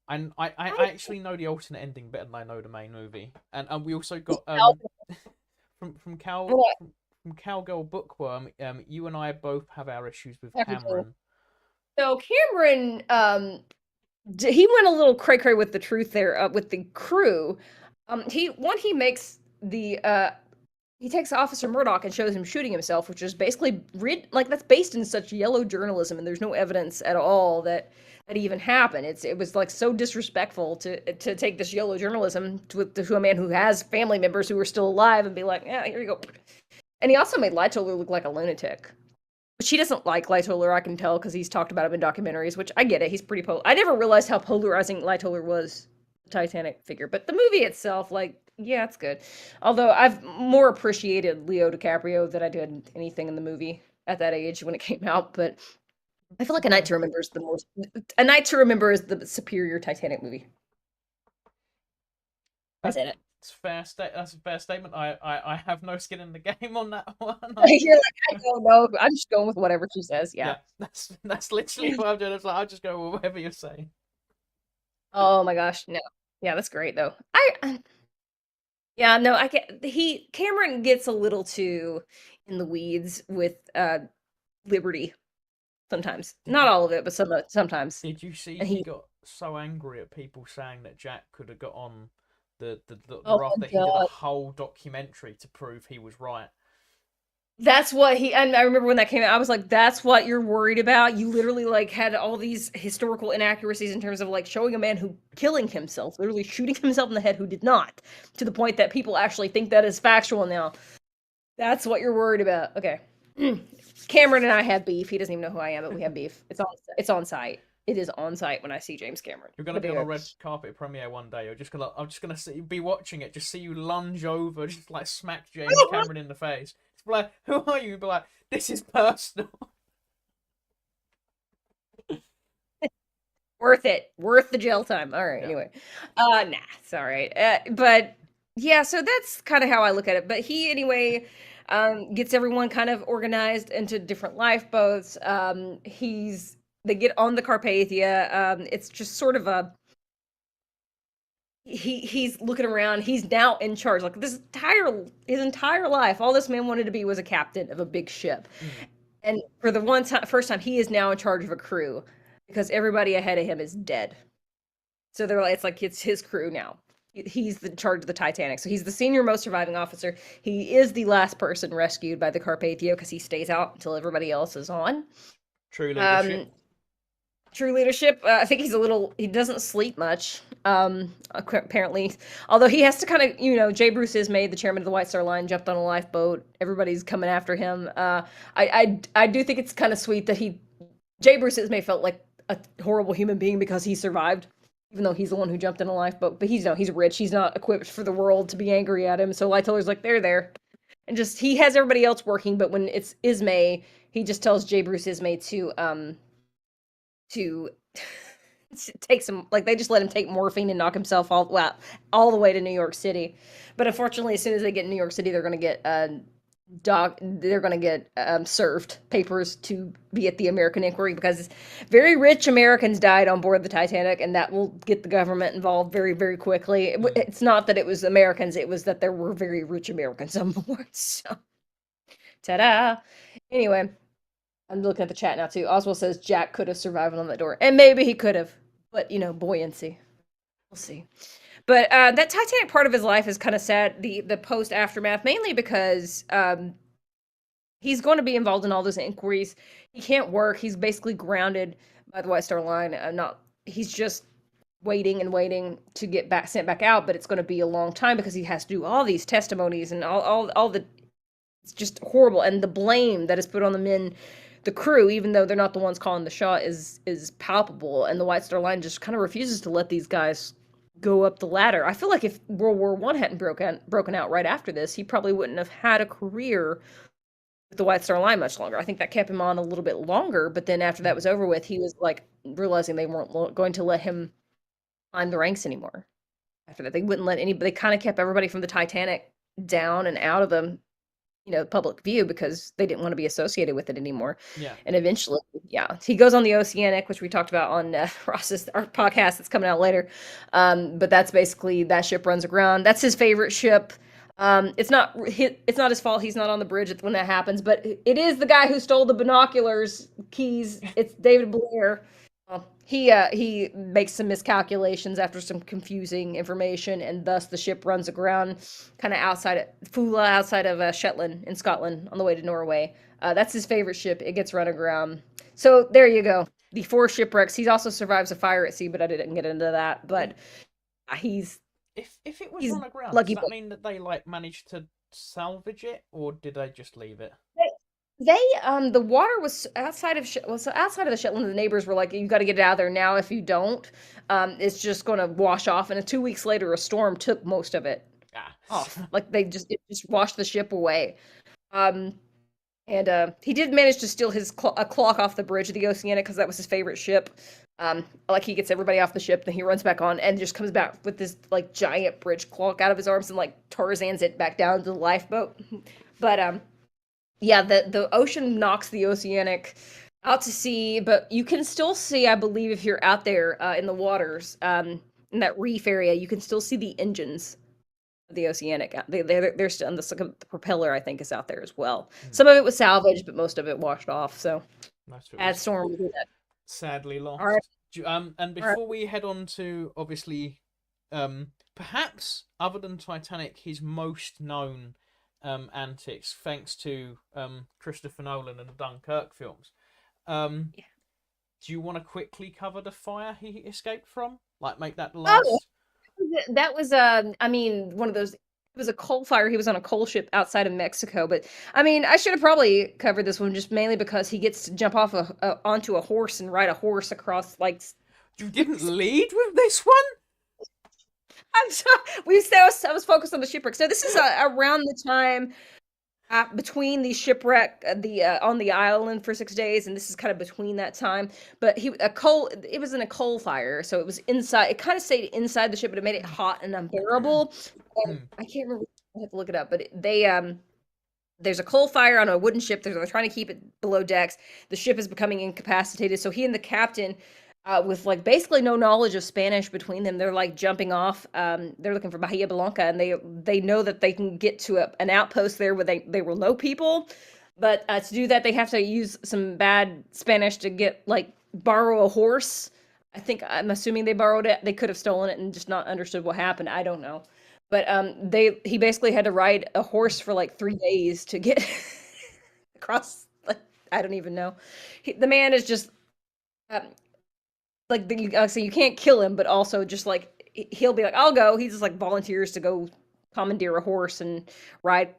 And I actually know the alternate ending better than I know the main movie. And we also got from Cowgirl Bookworm. You and I both have our issues with Cameron. So Cameron, he went a little cray-cray with the truth there with the crew. He makes he takes Officer Murdoch and shows him shooting himself, which is basically that's based in such yellow journalism, and there's no evidence at all that even happened. It was like so disrespectful to take this yellow journalism to a man who has family members who are still alive and be like, yeah, here you go. And he also made Lightoller look like a lunatic. But she doesn't like Lightoller, I can tell, because he's talked about him in documentaries, which I get it. He's pretty I never realized how polarizing Lightoller was, the Titanic figure. But the movie itself, yeah, it's good. Although I've more appreciated Leo DiCaprio than I did anything in the movie at that age when it came out. But I feel like A Night to Remember is the superior Titanic movie. I said it. That's a fair statement. I have no skin in the game on that one. You're like, I don't know. I'm just going with whatever she says. Yeah. That's literally what I'm doing. It's like, I'll just go with whatever you're saying. Oh my gosh, no. Yeah, that's great though. I get Cameron gets a little too in the weeds with Liberty sometimes. Not all of it, but sometimes. Did you see he got so angry at people saying that Jack could have got on the raft that he did a whole documentary to prove he was right? That's what and I remember when that came out, I was like, that's what you're worried about? You literally had all these historical inaccuracies in terms of showing a man who killing himself, literally shooting himself in the head who did not, to the point that people actually think that is factual now. That's what you're worried about. Okay. Cameron and I have beef. He doesn't even know who I am, but we have beef. It's on site. It is on site when I see James Cameron. You're gonna be on a red carpet premiere one day. I'm just gonna be watching it, just see you lunge over, just smack James Cameron in the face. Just be like, who are you? Be like, this is personal. Worth it. Worth the jail time. All right. Yeah. Anyway, nah, it's all right. But yeah, so that's kind of how I look at it. But he anyway gets everyone kind of organized into different lifeboats. They get on the Carpathia. It's just sort of a he's looking around. He's now in charge. Like his entire life, all this man wanted to be was a captain of a big ship. And for the first time, he is now in charge of a crew because everybody ahead of him is dead. So it's his crew now. He's in charge of the Titanic. So he's the senior most surviving officer. He is the last person rescued by the Carpathia because he stays out until everybody else is on. True leadership. True leadership. I think he doesn't sleep much, apparently. Although he has to kind of, Jay Bruce Ismay, the chairman of the White Star Line, jumped on a lifeboat. Everybody's coming after him. I do think it's kind of sweet that Jay Bruce Ismay felt like a horrible human being because he survived, even though he's the one who jumped in a lifeboat. But he's rich. He's not equipped for the world to be angry at him. So Lightoller's like, they're there. And just, he has everybody else working, but when it's Ismay, he just tells Jay Bruce Ismay to take some, like, they just let him take morphine and knock himself all the way to New York City. But unfortunately, as soon as they get in New York City, they're going to get served papers to be at the American inquiry because very rich Americans died on board the Titanic, and that will get the government involved very, very quickly. It's not that it was Americans, it was that there were very rich Americans on board. So, ta-da! Anyway, I'm looking at the chat now too. Oswald says Jack could have survived on that door, and maybe he could have, but buoyancy. We'll see. But that Titanic part of his life is kind of sad. The post aftermath, mainly because he's going to be involved in all those inquiries. He can't work. He's basically grounded by the White Star Line. He's just waiting and waiting to get sent back out. But it's going to be a long time because he has to do all these testimonies and all the. It's just horrible, and the blame that is put on the men. The crew, even though they're not the ones calling the shot, is palpable, and the White Star Line just kind of refuses to let these guys go up the ladder. I feel like if World War I hadn't broken out right after this, he probably wouldn't have had a career with the White Star Line much longer. I think that kept him on a little bit longer, but then after that was over with, he was like realizing they weren't going to let him climb the ranks anymore. After that, they wouldn't let anybody. They kind of kept everybody from the Titanic down and out of the public view because they didn't want to be associated with it anymore. Yeah. And eventually, he goes on the Oceanic, which we talked about on Ross's our podcast that's coming out later. But that's basically that ship runs aground. That's his favorite ship. It's not his fault. He's not on the bridge when that happens, but it is the guy who stole the binoculars keys. It's David Blair. He makes some miscalculations after some confusing information, and thus the ship runs aground kind of outside of Shetland in Scotland on the way to Norway. That's his favorite ship. It gets run aground. So there you go. The 4 shipwrecks. He also survives a fire at sea, but I didn't get into that. But he's if it was run aground, lucky. Does that mean that they managed to salvage it, or did they just leave it? The water was outside of the Shetland. The neighbors were like, "You got to get it out of there now. If you don't, it's just going to wash off." And 2 weeks later, a storm took most of it off. Like it just washed the ship away. And he did manage to steal a clock off the bridge of the Oceanic because that was his favorite ship. He gets everybody off the ship, then he runs back on and just comes back with this giant bridge clock out of his arms and Tarzan's it back down to the lifeboat. But the ocean knocks the Oceanic out to sea, but you can still see, I believe, if you're out there in the waters, in that reef area, you can still see the engines of the Oceanic. They're still, and the propeller, I think, is out there as well. Some of it was salvaged, but most of it washed off. So, as storm, sadly lost. Right. And before we head on to obviously, perhaps other than Titanic, his most known antics, thanks to Christopher Nolan and the Dunkirk films. Do you want to quickly cover the fire he escaped from? Make that last. Oh, that was one of those. It was a coal fire. He was on a coal ship outside of Mexico. But I should have probably covered this one just mainly because he gets to jump off onto a horse and ride a horse across You didn't lead with this one. I'm sorry. I was focused on the shipwreck. So this is around the time between the shipwreck, on the island for 6 days, and this is kind of between that time. But it was in a coal fire, so it was inside. It kind of stayed inside the ship, but it made it hot and unbearable. And Hmm. I can't remember. I have to look it up. But there's a coal fire on a wooden ship. They're trying to keep it below decks. The ship is becoming incapacitated. So he and the captain, with like basically no knowledge of Spanish between them, they're like jumping off. They're looking for Bahia Blanca, and they know that they can get to an outpost there where they will know people. But to do that, they have to use some bad Spanish to get like borrow a horse. I'm assuming they borrowed it. They could have stolen it and just not understood what happened. I don't know. But he basically had to ride a horse for like 3 days to get across. Like, I don't even know. The man is just um, like so you can't kill him, but also just like he'll be like, I'll go. He just like volunteers to go commandeer a horse and ride,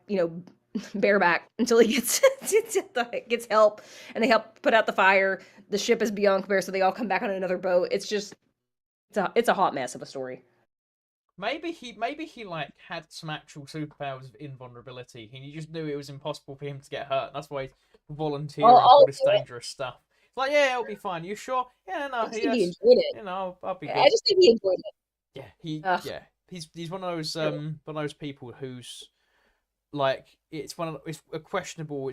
bareback until he gets help, and they help put out the fire. The ship is beyond compare, so they all come back on another boat. It's a hot mess of a story. Maybe he like had some actual superpowers of invulnerability, and he just knew it was impossible for him to get hurt. That's why he's volunteering I'll for this do it. dangerous stuff. It's like, yeah, it'll be fine. You sure? Yeah, I no, just think he yes, enjoyed it. I'll be I good. just think he enjoyed it. Yeah, Ugh, yeah, he's really. one of those people who's like it's a questionable.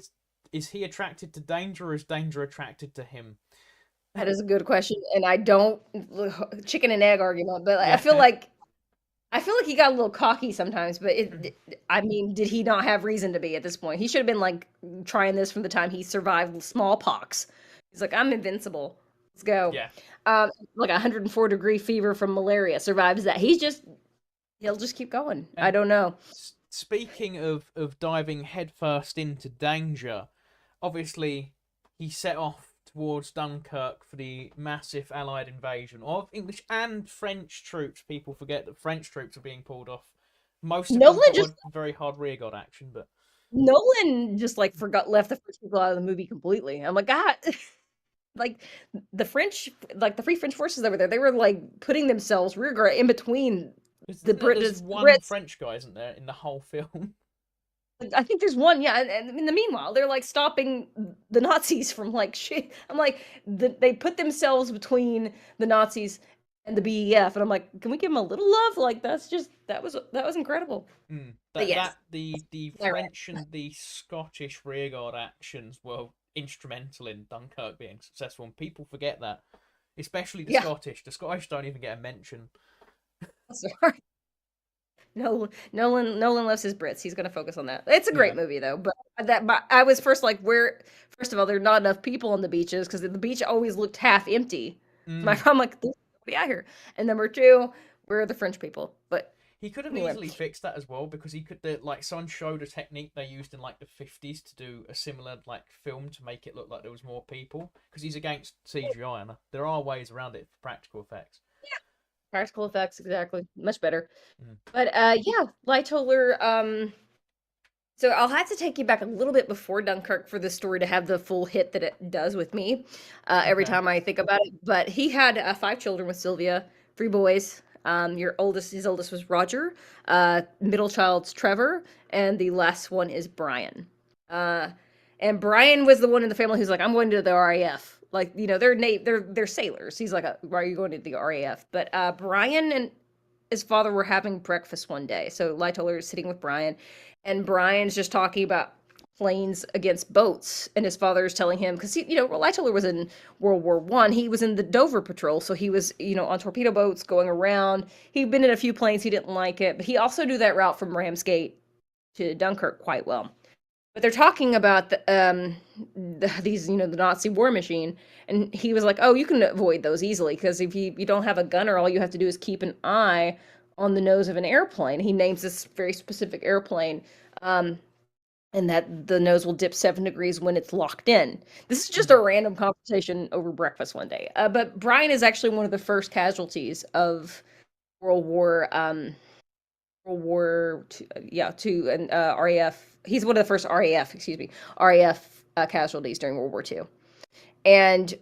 Is he attracted to danger, or is danger attracted to him? That is a good question, and I don't chicken and egg argument, but Yeah. I feel like he got a little cocky sometimes. But I mean, did he not have reason to be at this point? He should have been like trying this from the time he survived smallpox. He's like, I'm invincible. Let's go. Yeah. Like 104-degree fever from malaria survives that. He'll just keep going. I And don't know. speaking of diving headfirst into danger, obviously he set off towards Dunkirk for the massive Allied invasion of English and French troops. People forget that French troops are being pulled off. Most of them Nolan got just a very hard rearguard action, but Nolan just like forgot left the first people out of the movie completely. I'm like, God, like the French, like the Free French forces over there, they were like putting themselves rear guard in between the there's British, one Brits. French guy, isn't there, in the whole film? I think there's one, yeah. And in the meanwhile, they're like stopping the Nazis from like shit. I'm like, they put themselves between the Nazis and the BEF, and I'm like, can we give them a little love? Like that was incredible. Mm. But yes, The French and the Scottish rearguard actions were instrumental in Dunkirk being successful, and people forget that, especially the yeah. Scottish. The Scottish don't even get a mention. Sorry. Nolan loves his Brits. He's gonna focus on that. It's a Yeah. great movie though, but I was first like, where? First of all, there are not enough people on the beaches because the beach always looked half empty. My Mm. problem, like, there's nobody out here. And number two, where are the French people? But He could have anyway, easily fixed that as well, because he could like someone showed a technique they used in like the 50s to do a similar like film to make it look like there was more people, because he's against CGI, and there are ways around it for practical effects. practical effects exactly, much better. Mm. But yeah, Lightoller. So I'll have to take you back a little bit before Dunkirk for this story to have the full hit that it does with me every Okay. time I think about it. But he had 5 children with Sylvia, 3 boys. His oldest was Roger. Middle child's Trevor, and the last one is Brian. Uh, and Brian was the one in the family who's like, I'm going to the RAF. Like, they're sailors. He's like, why are you going to the RAF? But Brian and his father were having breakfast one day. So Lightoller is sitting with Brian, and Brian's just talking about planes against boats, and his father is telling him, because Lightoller was in World War I. He was in the Dover Patrol, so he was on torpedo boats going around. He'd been in a few planes, he didn't like it, but he also knew that route from Ramsgate to Dunkirk quite well. But they're talking about the Nazi war machine, and he was like, "Oh, you can avoid those easily because if you don't have a gunner, all you have to do is keep an eye on the nose of an airplane." He names this very specific airplane, um, and that the nose will dip 7 degrees when it's locked in. This is just a Mm. random conversation over breakfast one day. But Brian is actually one of the first casualties of World War World War Two, yeah, two and RAF. He's one of the first RAF, excuse me, RAF casualties during World War II. And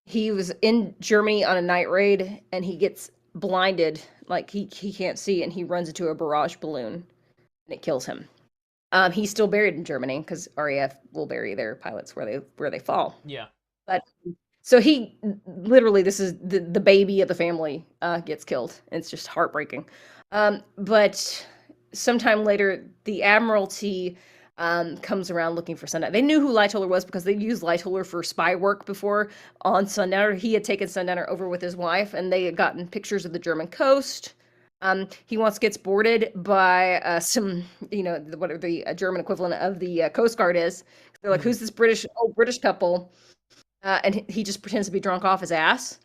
he was in Germany on a night raid, and he gets blinded, like he can't see, and he runs into a barrage balloon, and it kills him. He's still buried in Germany because RAF will bury their pilots where they fall. Yeah. But so he literally, this is the baby of the family gets killed. And it's just heartbreaking. But sometime later, the Admiralty comes around looking for Sundowner. They knew who Lightoller was because they used Lightoller for spy work before on Sundowner. He had taken Sundowner over with his wife, and they had gotten pictures of the German coast. He once gets boarded by some, whatever the German equivalent of the Coast Guard is. They're like, "Who's this British couple?" And he just pretends to be drunk off his ass.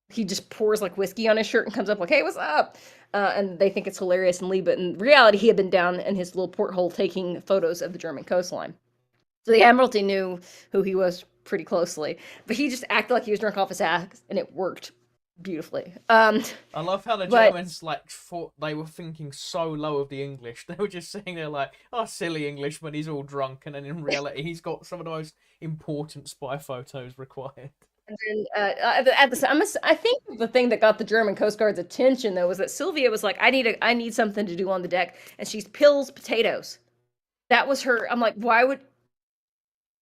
He just pours like whiskey on his shirt and comes up like, "Hey, what's up?" And they think it's hilarious and leave. But in reality, he had been down in his little porthole taking photos of the German coastline. So the Admiralty knew who he was pretty closely, but he just acted like he was drunk off his ass, and it worked beautifully. I love how the Germans thought they were thinking so low of the English. They were just sitting there like, "Oh, silly Englishman, he's all drunk," and then in reality, he's got some of the most important spy photos required. And then I think the thing that got the German Coast Guard's attention though was that Sylvia was like, I need something to do on the deck," and she peels potatoes. That was her. I'm like, why would?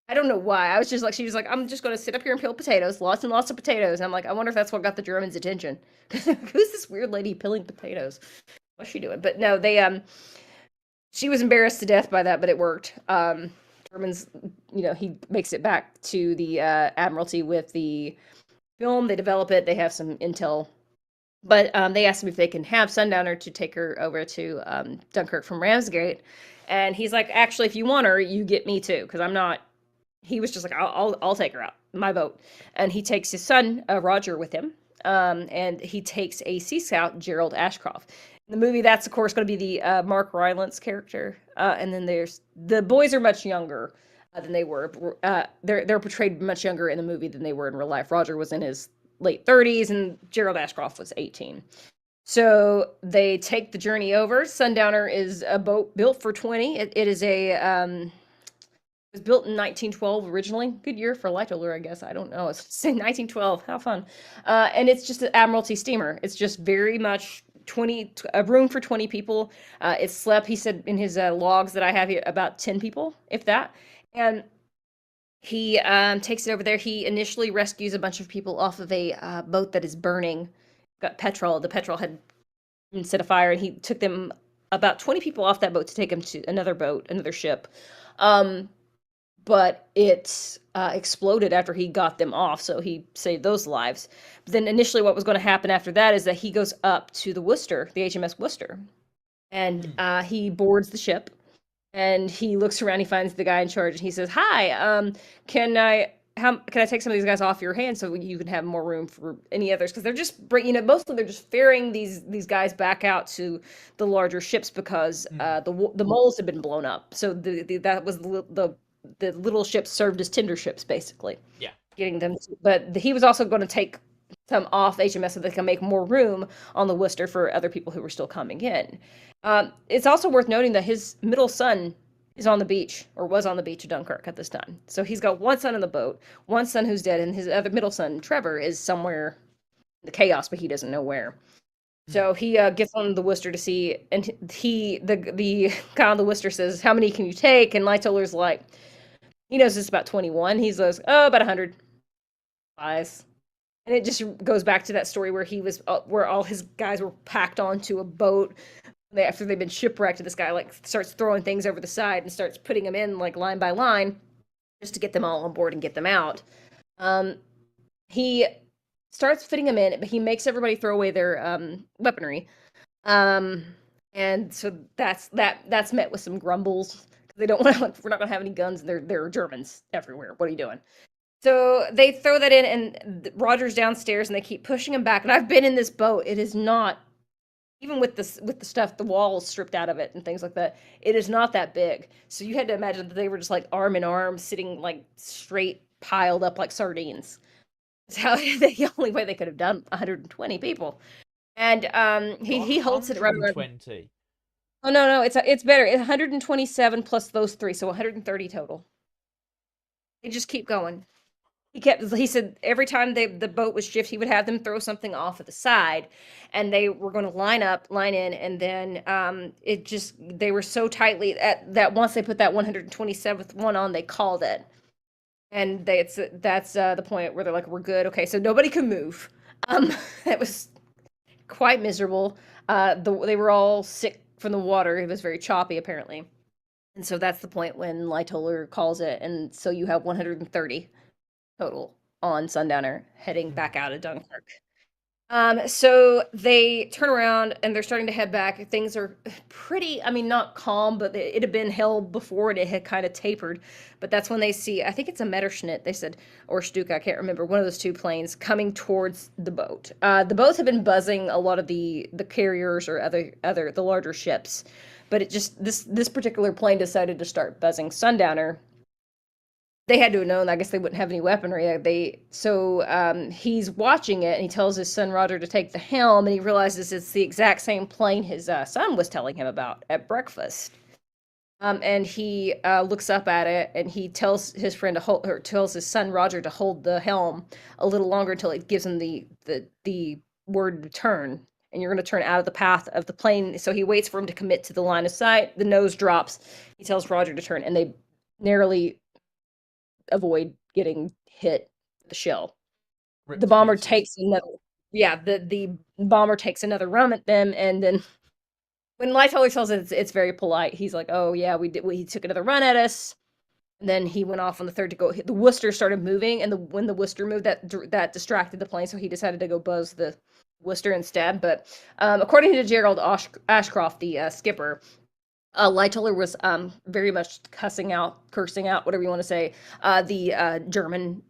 I don't know why. I was just like, she was like, "I'm just going to sit up here and peel potatoes, lots and lots of potatoes." I'm like, I wonder if that's what got the Germans' attention. Who's this weird lady peeling potatoes? What's she doing? But no, she was embarrassed to death by that, but it worked. Germans, he makes it back to the Admiralty with the film. They develop it. They have some intel, but they asked him if they can have Sundowner to take her over to Dunkirk from Ramsgate, and he's like, "Actually, if you want her, you get me too, because I'm not." He was just like, I'll take her out, my boat. And he takes his son, Roger, with him. And he takes a sea scout, Gerald Ashcroft. In the movie, that's, of course, going to be the Mark Rylance character. And then the boys are much younger than they were. They're portrayed much younger in the movie than they were in real life. Roger was in his late 30s, and Gerald Ashcroft was 18. So they take the journey over. Sundowner is a boat built for 20. It is was built in 1912 originally. Good year for Lightoller, I guess. I don't know. It's saying 1912. How fun. And it's just an Admiralty steamer. It's just very much a room for 20 people. It slept, he said in his logs that I have here, about 10 people, if that. And he takes it over there. He initially rescues a bunch of people off of a boat that is burning. Got petrol. The petrol had set afire, and he took them, about 20 people off that boat, to take them to another ship. But it exploded after he got them off, so he saved those lives. But then initially what was going to happen after that is that he goes up to the Worcester, the HMS Worcester, and he boards the ship, and he looks around, he finds the guy in charge, and he says, "Hi, can I take some of these guys off your hands so you can have more room for any others?" Because they're just mostly they're just ferrying these guys back out to the larger ships because the moles had been blown up. So that was the little ships served as tender ships, basically. Yeah. Getting them. But he was also going to take some off HMS so they can make more room on the Worcester for other people who were still coming in. It's also worth noting that his middle son is on the beach, or was on the beach of Dunkirk at this time. So he's got one son in the boat, one son who's dead, and his other middle son, Trevor, is somewhere in the chaos, but he doesn't know where. So he gets on the Worcester to see, and the guy on the Worcester says, "How many can you take?" And Lightoller's like, he knows it's about 21. He says, "Oh, about 100. Lies." And it just goes back to that story where he was, where all his guys were packed onto a boat after they've been shipwrecked. This guy like starts throwing things over the side and starts putting them in like line by line, just to get them all on board and get them out. He starts fitting them in, but he makes everybody throw away their weaponry. And so that's met with some grumbles. They don't want to, like, we're not going to have any guns, and there are Germans everywhere. What are you doing? So they throw that in, and Roger's downstairs, and they keep pushing him back. And I've been in this boat. It is not, even with the stuff, the walls stripped out of it and things like that, it is not that big. So you had to imagine that they were just like arm in arm, sitting like straight, piled up like sardines. It's how the only way they could have done 120 people. And he holds it around 120. Oh no, it's better. It's 127 plus those three, so 130 total. They just keep going. He said every time the boat was shift, he would have them throw something off at the side, and they were going to line in, and then they were so tightly that once they put that 127th one on, they called it. And that's the point where they're like, we're good. Okay, so nobody could move. That was quite miserable. They were all sick from the water. It was very choppy, apparently. And so that's the point when Lightoller calls it, and so you have 130 total on Sundowner heading back out of Dunkirk. So they turn around and they're starting to head back. Things are pretty, I mean, not calm, but it had been hell before and it had kind of tapered. But that's when they see, I think it's a Messerschmitt, they said, or Stuka, I can't remember, one of those two planes coming towards the boat. The boats have been buzzing a lot of the carriers or the larger ships, but it just this particular plane decided to start buzzing Sundowner. They had to have known. I guess they wouldn't have any weaponry. He's watching it, and he tells his son Roger to take the helm, and he realizes it's the exact same plane his son was telling him about at breakfast. And he looks up at it, and he tells his friend tells his son Roger to hold the helm a little longer until it gives him the word to turn. And you're going to turn out of the path of the plane. So he waits for him to commit to the line of sight. The nose drops. He tells Roger to turn, and they narrowly avoid getting hit with the shell. The bomber takes the bomber takes another run at them, and then when Lightoller tells it, it's very polite. He's like, "Oh yeah, he took another run at us." And then he went off on the third to go. The Worcester started moving, and when the Worcester moved, that distracted the plane, so he decided to go buzz the Worcester instead. But according to Gerald Ashcroft, the skipper, Lightoller was very much cursing out, whatever you want to say, the German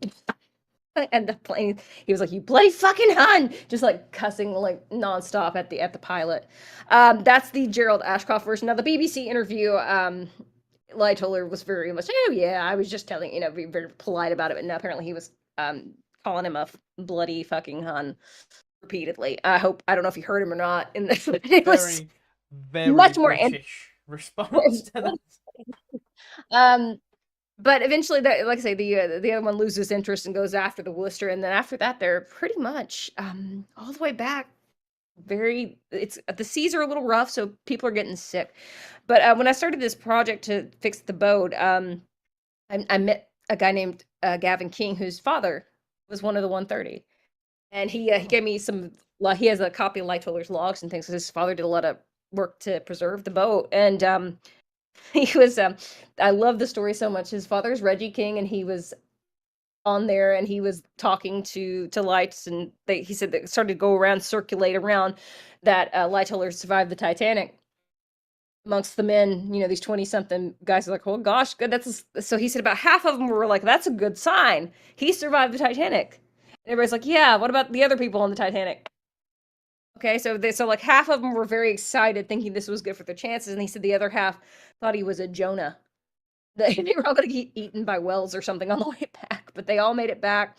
and the plane. He was like, "You bloody fucking Hun!" Just like cussing like nonstop at the pilot. That's the Gerald Ashcroft version. Now the BBC interview, Lightoller was very much, "Oh yeah, I was just telling," being very polite about it. And apparently he was calling him a bloody fucking Hun repeatedly. I don't know if you heard him or not in this, but it was very much more British response to that. But eventually, like I say, the other one loses interest and goes after the Worcester, and then after that, they're pretty much all the way back. The seas are a little rough, so people are getting sick. But when I started this project to fix the boat, I met a guy named Gavin King, whose father was one of the 130, and he gave me some. He has a copy of Lightoller's logs and things. Because his father did a lot of work to preserve the boat, and he was I love the story so much. His father's Reggie King, and he was on there, and he was talking to Lights, and he said that started to go around, circulate around, that Lightoller survived the Titanic amongst the men. These 20-something guys are like, "Oh gosh, good." So he said about half of them were like, "That's a good sign. He survived the Titanic." And everybody's like, "Yeah, what about the other people on the Titanic?" Okay, so like half of them were very excited, thinking this was good for their chances, and he said the other half thought he was a Jonah. They were all going to get eaten by whales or something on the way back, but they all made it back.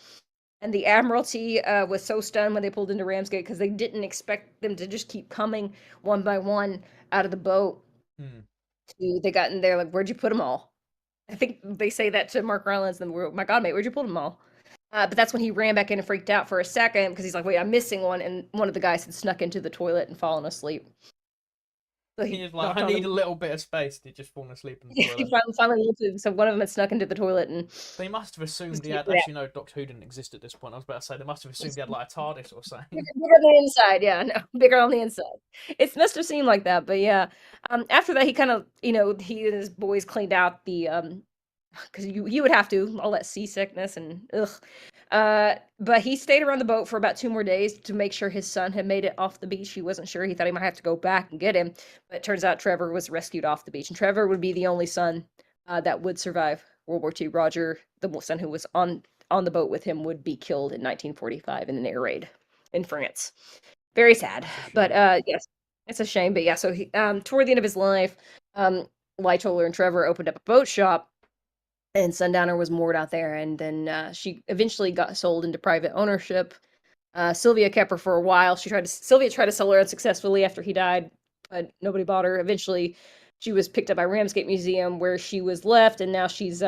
And the Admiralty was so stunned when they pulled into Ramsgate because they didn't expect them to just keep coming one by one out of the boat. They got in there like, "Where'd you put them all?" I think they say that to Mark Rylance, and "My God, mate, where'd you put them all?" But that's when he ran back in and freaked out for a second because he's like, "Wait, I'm missing one." And one of the guys had snuck into the toilet and fallen asleep. So he was like, "I need a little bit of space." He'd just fallen asleep in the toilet. He finally so one of them had snuck into the toilet, and they must have assumed he had. Actually, no, Doctor Who didn't exist at this point. I was about to say they must have assumed he had like a TARDIS or something. Bigger on the inside, yeah, no, bigger on the inside. It must have seemed like that, but yeah. After that, he kind of, he and his boys cleaned out the because you would have to all that seasickness and ugh. But he stayed around the boat for about 2 more days to make sure his son had made it off the beach. He wasn't sure. He thought he might have to go back and get him, but it turns out Trevor was rescued off the beach, and Trevor would be the only son that would survive World War II. Roger, the son who was on the boat with him, would be killed in 1945 in an air raid in France. Very sad, but yes, it's a shame. But yeah, so he toward the end of his life, Lightoller and Trevor opened up a boat shop, and Sundowner was moored out there, and then she eventually got sold into private ownership. Sylvia kept her for a while. Sylvia tried to sell her unsuccessfully after he died, but nobody bought her. Eventually, she was picked up by Ramsgate Museum, where she was left, and now she's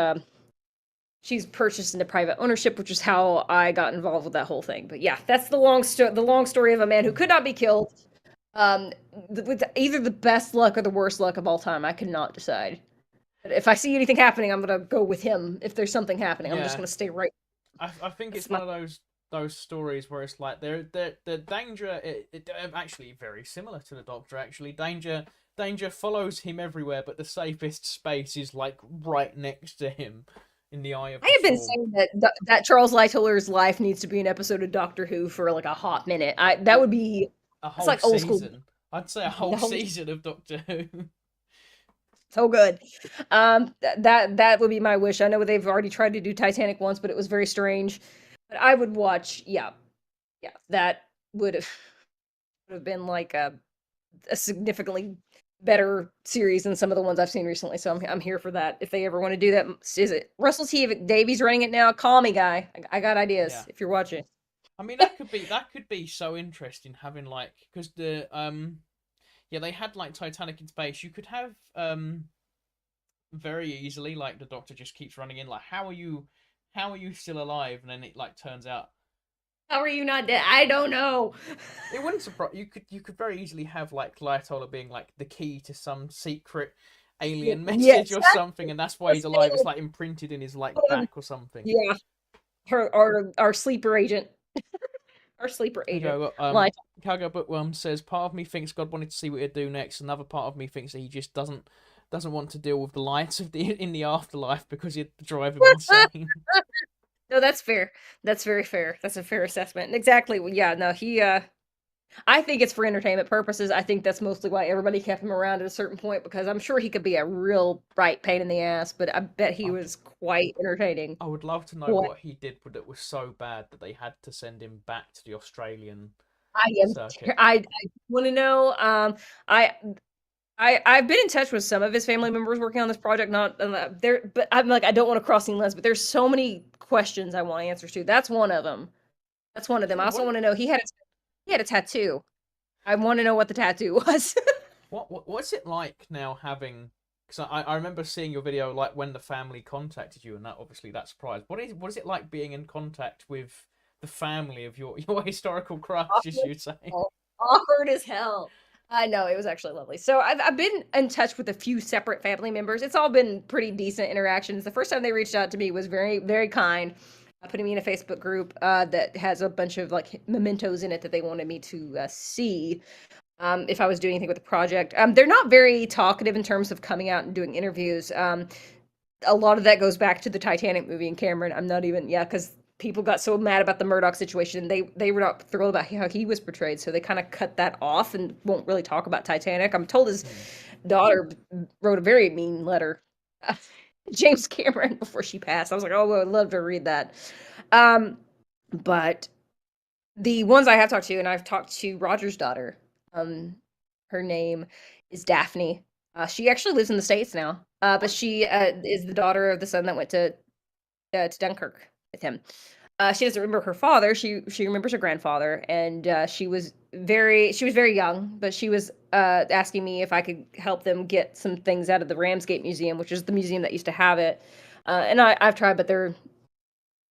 she's purchased into private ownership, which is how I got involved with that whole thing. But yeah, that's the long story of a man who could not be killed. Um, with either the best luck or the worst luck of all time, I could not decide. But if I see anything happening, I'm gonna go with him. If there's something happening, I'm just Yeah, gonna stay right. I think That's it's my one of those stories where it's like the danger it actually very similar to the Doctor actually. Danger follows him everywhere, but the safest space is like right next to him in the eye of I the have been storm. saying that Charles Lightoller's life needs to be an episode of Doctor Who for like a hot minute. I that It, would be a it's whole like old school. season. I'd say a whole The whole season of Doctor Who. so good. That would be my wish. I know they've already tried to do Titanic once, but it was very strange. But I would watch. Yeah, yeah, that would have been like a significantly better series than some of the ones I've seen recently. So I'm here for that. If they ever want to do that, is it Russell T Davies running it now? Call me, guy. I got Yeah. ideas. If you're watching, I mean that could be so interesting having like because the yeah they had like Titanic in space. You could have very easily like the Doctor just keeps running in like how are you still alive, and then it like turns out how are you not dead? I don't know. it wouldn't surprise you could very easily have like Lightoller being like the key to some secret alien message Yes, or something, and that's why he's that's alive. It's like imprinted in his like back or something. yeah. Our sleeper agent, our sleeper agent. Okay, Like, Cargo Bookworm says part of me thinks God wanted to see what he'd do next. Another part of me thinks that he just doesn't want to deal with the lights of the in the afterlife because he'd drive him insane. no, that's fair. That's very fair. That's a fair assessment. Exactly. Well, yeah. No, he. I think it's for entertainment purposes. I think that's mostly why everybody kept him around at a certain point because I'm sure he could be a real bright pain in the ass, but I bet he I, was quite entertaining. I would love to know What what he did, but it was so bad that they had to send him back to the Australian I am, circuit. I want to know. I I've been in touch with some of his family members working on this project. Not there, but I'm like I don't want to cross any lines. But there's so many questions I want answers to. That's one of them. That's one of them. I also What want to know he had a tattoo. I want to know what the tattoo was. what's it like now having? Because I remember seeing your video like when the family contacted you, and that obviously that surprised. What is it like being in contact with the family of your historical crush, as you say? Awkward as hell. I know it was actually lovely. So I've been in touch with a few separate family members. It's all been pretty decent interactions. The first time they reached out to me was very kind, putting me in a Facebook group that has a bunch of like mementos in it that they wanted me to see if I was doing anything with the project. They're not very talkative in terms of coming out and doing interviews. A lot of that goes back to the Titanic movie and Cameron. I'm not even because people got so mad about the Murdoch situation. They were not thrilled about how he was portrayed, so they kind of cut that off and won't really talk about Titanic. I'm told his Hmm. daughter wrote a very mean letter. James Cameron before she passed. I was like, oh, I'd love to read that. Um, but the ones I have talked to, and I've talked to Roger's daughter. Her name is Daphne. She actually lives in the States now, but she is the daughter of the son that went to Dunkirk with him. She doesn't remember her father. She remembers her grandfather, and she was very young, but she was asking me if I could help them get some things out of the Ramsgate Museum, which is the museum that used to have it. And I've tried, but they're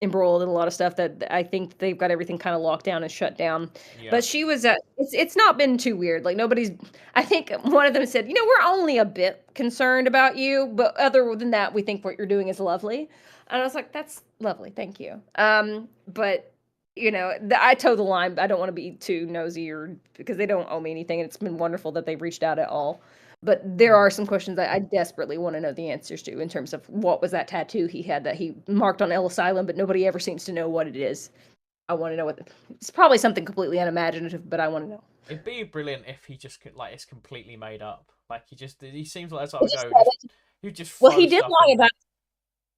embroiled in a lot of stuff that I think they've got everything kind of locked down and shut down. Yeah. But she was it's not been too weird. Like nobody's I think one of them said, we're only a bit concerned about you, but other than that, we think what you're doing is lovely. And I was like, that's lovely, thank you. But I toe the line. I don't want to be too nosy or because they don't owe me anything. And it's been wonderful that they've reached out at all. But there Hmm. are some questions that I desperately want to know the answers to in terms of what was that tattoo he had that he marked on Ellis Island, but nobody ever seems to know what it is. I want to know it's probably something completely unimaginative, but I want to know. It'd be brilliant if he just could like it's completely made up. Like he seems like that type It of just guy who just well, throw stuff in there.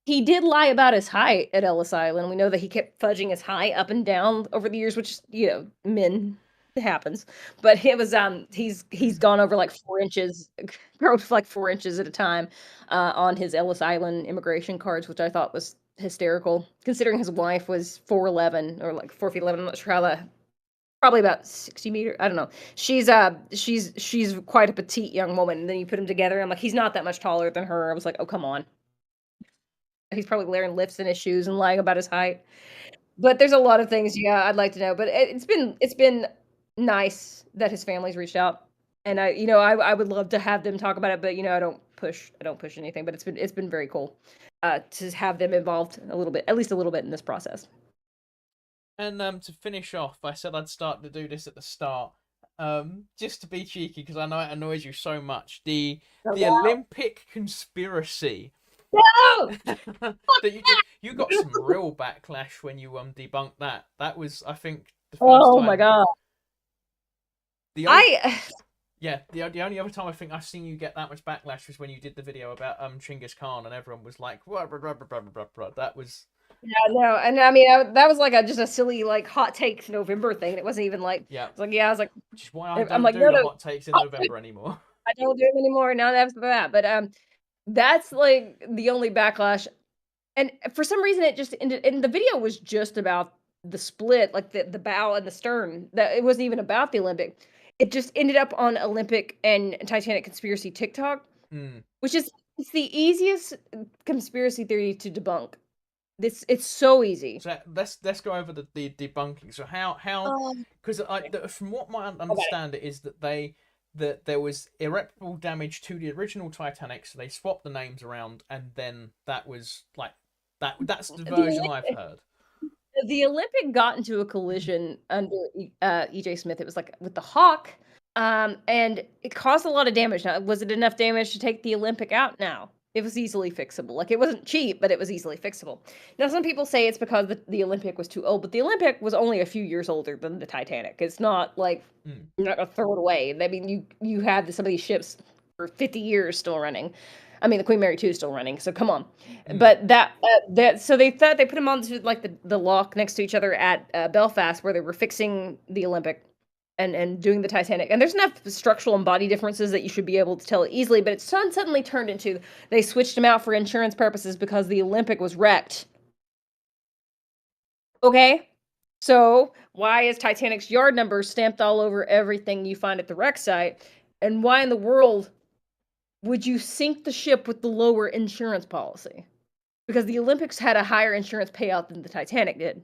he did lie about his height at Ellis Island. We know that he kept fudging his height up and down over the years, which men it happens. But it was he's gone over like 4 inches, growth like 4 inches at a time, on his Ellis Island immigration cards, which I thought was hysterical, considering his wife was 4'11" or like 4 feet 11. I'm not sure how that. Probably about 60 meters. I don't know. She's quite a petite young woman. And then you put him together. I'm like, he's not that much taller than her. I was like, oh come on. He's probably wearing lifts in his shoes and lying about his height. But there's a lot of things, yeah, I'd like to know. But it's been nice that his family's reached out, and I would love to have them talk about it, but I don't push anything. But it's been very cool to have them involved a little bit, at least a little bit in this process. And to finish off, I said I'd start to do this at the start, just to be cheeky because I know it annoys you so much. Oh, The wow. Olympic conspiracy No! that you did. You got some real backlash when you debunked that. That was, I think, the first Oh my time. god. The I Yeah, the only other time I think I've seen you get that much backlash was when you did the video about Chinggis Khan, and everyone was like, blah, blah, blah, blah, blah, blah, blah. That was yeah, no, and I mean that was like just a silly like hot takes November thing. It wasn't even like yeah, I was like which is why I I'm don't like do no the no hot takes in November anymore. I don't do it anymore now that's that. But that's like the only backlash. And for some reason, it just ended, and the video was just about the split, like the bow and the stern. That it wasn't even about the Olympic. It just ended up on Olympic and Titanic conspiracy TikTok, Mm. which is it's the easiest conspiracy theory to debunk. It's so easy. So let's go over the debunking. So how Um, because from what I I got it. understand it is that there was irreparable damage to the original Titanic, so they swapped the names around, and then that was like that's the The version I've Olympic, heard. the Olympic got into a collision under EJ Smith. It was like with the Hawk, and it caused a lot of damage. Now, was it enough damage to take the Olympic out? No. It was easily fixable. Like, it wasn't cheap, but it was easily fixable. Now, some people say it's because the Olympic was too old, but the Olympic was only a few years older than the Titanic. It's not like Mm. you're not gonna throw it away. I mean, you had some of these ships for 50 years still running. I mean, the Queen Mary 2 is still running, so come on. Mm. But so they thought they put them on like the lock next to each other at Belfast, where they were fixing the Olympic and doing the Titanic. And there's enough structural and body differences that you should be able to tell it easily. But it suddenly turned into they switched them out for insurance purposes because the Olympic was wrecked. Okay, so why is Titanic's yard number stamped all over everything you find at the wreck site? And why in the world would you sink the ship with the lower insurance policy? Because the Olympics had a higher insurance payout than the Titanic did.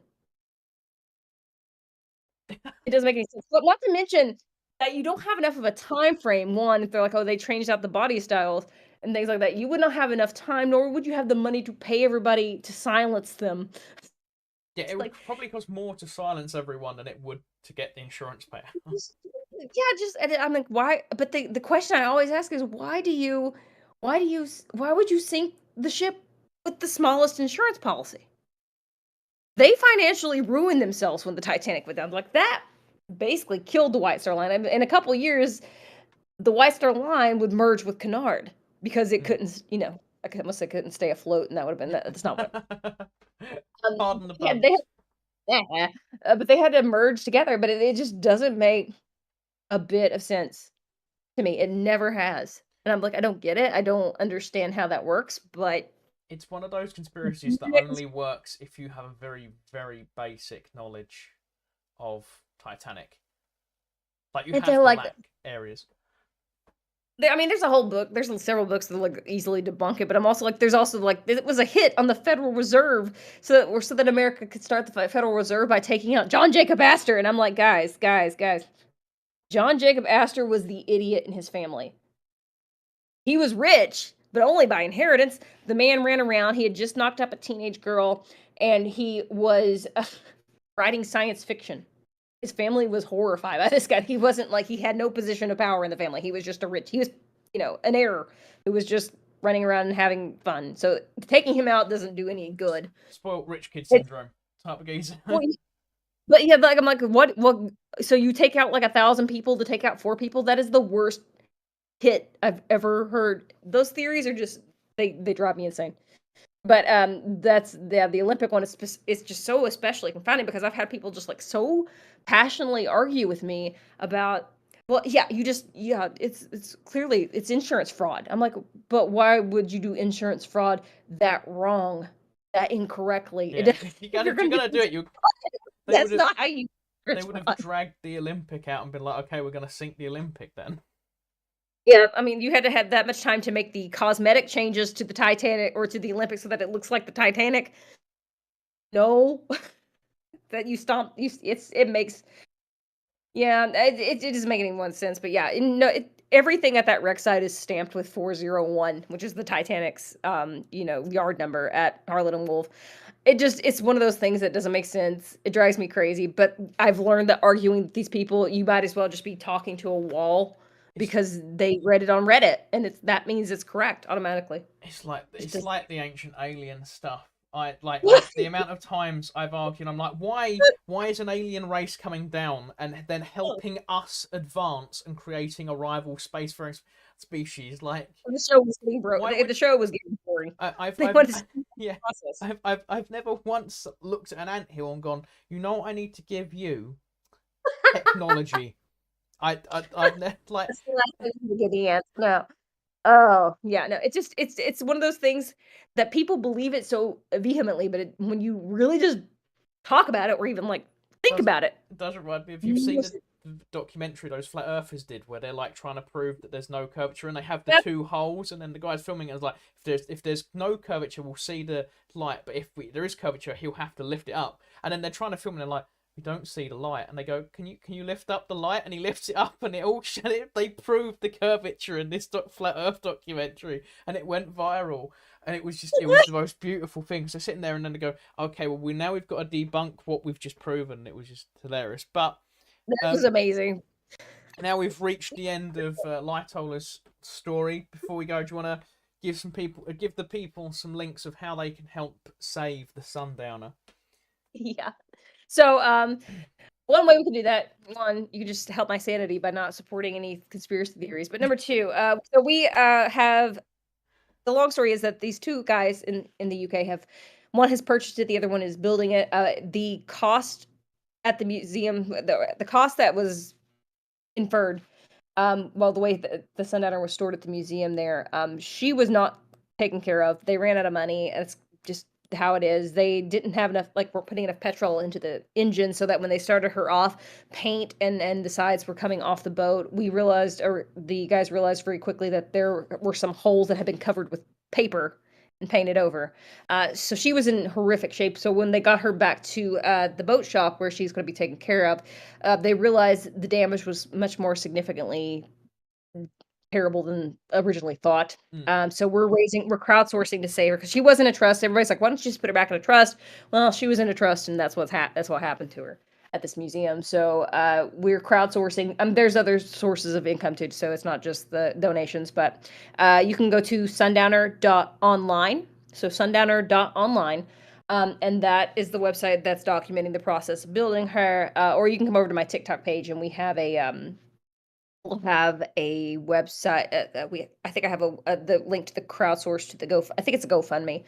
It doesn't make any sense. But not to mention that you don't have enough of a time frame. One, if they're like, oh, they changed out the body styles and things like that, you would not have enough time, nor would you have the money to pay everybody to silence them. Yeah, it would Like, probably cost more to silence everyone than it would to get the insurance payout. and I'm like, why? But the question I always ask is, why would you sink the ship with the smallest insurance policy? They financially ruined themselves when the Titanic went down. Like, that basically killed the White Star Line. In a couple years, the White Star Line would merge with Cunard because it Mm. couldn't, I must say couldn't stay afloat, and that would have been that's not what. Pardon the Yeah, puns. but they had to merge together. But it just doesn't make a bit of sense to me. It never has, and I'm like, I don't get it. I don't understand how that works, but It's one of those conspiracies that only works if you have a very, very basic knowledge of Titanic. Like you it's have to like lack areas. I mean, there's a whole book. There's several books that like easily debunk it, but I'm also like, there's also like it was a hit on the Federal Reserve, so that America could start the Federal Reserve by taking out John Jacob Astor, and I'm like, guys, John Jacob Astor was the idiot in his family. He was rich, but only by inheritance. The man ran around. He had just knocked up a teenage girl, and he was writing science fiction. His family was horrified by this guy. He wasn't like he had no position of power in the family. He was just he was, an heir who was just running around and having fun. So taking him out doesn't do any good. Spoiled rich kid It's, syndrome type of geezer. well, but yeah, like I'm like, what? Well, so you take out like 1,000 people to take out 4 people? That is the worst hit I've ever heard. Those theories are just they drive me insane. But that's the Olympic one is just so especially confounding because I've had people just like so passionately argue with me about it's clearly it's insurance fraud. I'm like, but why would you do insurance fraud that wrong, that incorrectly? Yeah, if you're gonna do it, that's not how you. They would have dragged the Olympic out and been like, okay, we're gonna sink the Olympic then. Yeah, I mean, you had to have that much time to make the cosmetic changes to the Titanic or to the Olympics so that it looks like the Titanic. No, that you stomp. It makes yeah. It doesn't make any one sense. But yeah, no, everything at that wreck site is stamped with 401, which is the Titanic's yard number at Harlan and Wolff. It's one of those things that doesn't make sense. It drives me crazy. But I've learned that arguing with these people, you might as well just be talking to a wall It's because they read it on Reddit, and that means it's correct automatically. It it's just like the ancient alien stuff. I what? the amount of times I've argued, I'm like, why is an alien race coming down and then helping us advance and creating a rival spacefaring species? Like, The show was getting broke. why would The show was getting boring. They I've wanted to see the yeah, process. I've never once looked at an anthill and gone, you know what I need to give you? Technology. I've never like That's the last thing to get the ants. No. Oh, yeah, no, it's one of those things that people believe it so vehemently, but when you really just talk about it or even, like, think does about it, does remind me if you've seen the most documentary those flat earthers did where they're like trying to prove that there's no curvature and they have the Yep. two holes and then the guy's filming it is like if there's no curvature we'll see the light but if there is curvature he'll have to lift it up and then they're trying to film and they're like we don't see the light and they go can you lift up the light and he lifts it up and it all they proved the curvature in this flat earth documentary and it went viral and it was the most beautiful thing. So sitting there and then they go, okay, well we've got to debunk what we've just proven. It was just hilarious. But That was um, amazing. now we've reached the end of Lightoller's story. Before we go, do you want to give the people some links of how they can help save the Sundowner? Yeah. So, one way we can do that, one, you can just help my sanity by not supporting any conspiracy theories. But number two, so we have the long story is that these two guys in the UK have one has purchased it, the other one is building it. The cost at the museum, the cost that was inferred, well, the way the Sundowner was stored at the museum there, she was not taken care of. They ran out of money. It's just how it is. They didn't have enough, like, we're putting enough petrol into the engine so that when they started her off, paint and the sides were coming off the boat. We realized, or the guys realized very quickly that there were some holes that had been covered with paper and painted over. So she was in horrific shape. So when they got her back to the boat shop where she's going to be taken care of, they realized the damage was much more significantly terrible than originally thought. Mm. So we're crowdsourcing to save her because she wasn't a trust. Everybody's like, why don't you just put her back in a trust? Well, she was in a trust, and that's what happened to her at this museum. So we're crowdsourcing. There's other sources of income too, so it's not just the donations. But you can go to sundowner.online. So sundowner.online. And that is the website that's documenting the process of building her. Or you can come over to my TikTok page, and we have we'll have a website. I think I have the link to the crowdsource to the I think it's a GoFundMe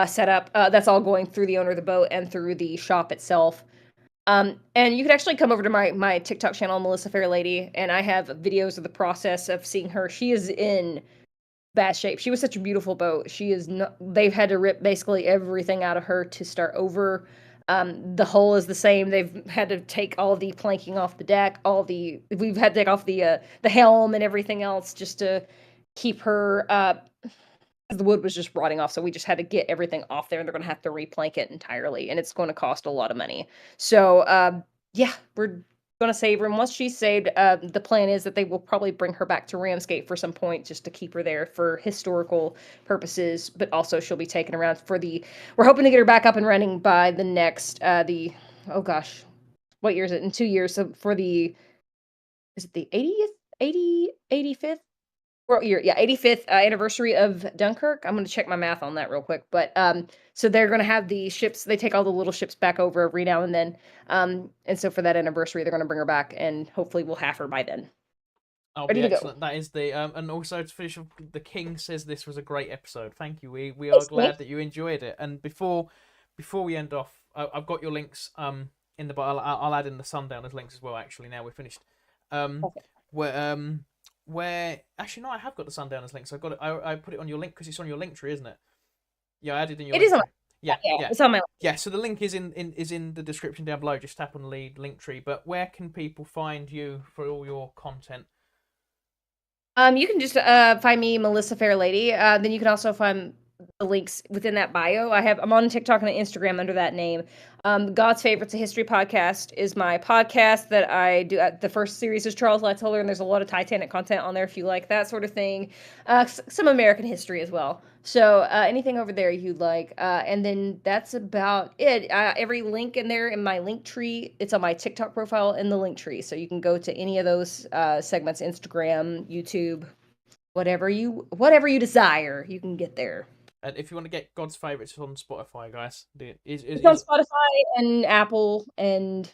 set up. That's all going through the owner of the boat and through the shop itself. And you can actually come over to my TikTok channel, Melissa Fairlady, and I have videos of the process of seeing her. She is in bad shape. She was such a beautiful boat. She is not, they've had to rip basically everything out of her to start over. The hull is the same. They've had to take all the planking off the deck, we've had to take off the helm and everything else just to keep her the wood was just rotting off, so we just had to get everything off there, and they're gonna have to replank it entirely, and it's gonna cost a lot of money. So, yeah, we're gonna save her, and once she's saved, the plan is that they will probably bring her back to Ramsgate for some point just to keep her there for historical purposes, but also she'll be taken around for we're hoping to get her back up and running by the next, oh gosh, what year is it? In 2 years, so for is it the 80th? 85th? Well, year, yeah, 85th anniversary of Dunkirk. I'm gonna check my math on that real quick, but so they're gonna have the ships. They take all the little ships back over every now and then, and so for that anniversary, they're gonna bring her back, and hopefully we'll have her by then, I'll ready be to go. excellent. That is the and also to finish off, the King says this was a great episode. Thank you. We are Thanks, glad mate. that you enjoyed it. And before we end off, I've got your links in the but I'll add in the Sundowners links as well. Actually, now we're finished. Okay. Where where actually no, I have got the Sundowners links. I got it. I put it on your link because it's on your link tree, isn't it? Yeah, I added in your It link is on. tree. Yeah, Yeah, yeah. it's on my. Yeah, so the link is in the description down below. Just tap on the lead link tree. But where can people find you for all your content? You can just find me, Melissa Fairlady. Then you can also find the links within that bio. I'm on TikTok and Instagram under that name. God's Favorites, a History Podcast, is my podcast that I do. The first series is Charles Lightoller, and there's a lot of Titanic content on there if you like that sort of thing. Some American history as well. So anything over there you'd like. And then that's about it. Every link in there in my link tree, it's on my TikTok profile in the link tree. So you can go to any of those segments, Instagram, YouTube, whatever you desire, you can get there. And if you want to get God's Favourites, it's on Spotify, guys. It's on Spotify and Apple and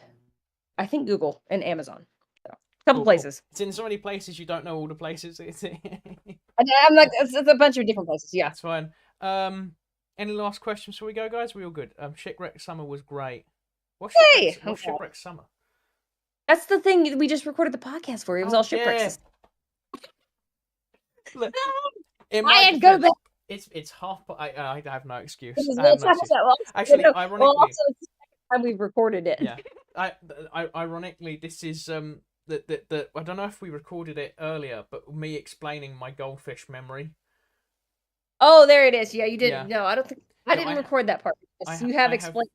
I think Google and Amazon. So, a couple places. It's in so many places you don't know all the places. I'm like, it's a bunch of different places. Yeah, That's fine. Any last questions before we go, guys? We all good? Shipwreck Summer was great. What's Shipwreck Summer? That's the thing we just recorded the podcast for. It was all shipwrecks. Yeah. Look, I go back. It's half. I have no excuse. Actually, ironically, also it's the second time we've recorded it. Yeah. Ironically, this is that I don't know if we recorded it earlier, but me explaining my goldfish memory. Oh, there it is. Yeah, you didn't. Yeah. No, I don't think I didn't record that part. You have explained.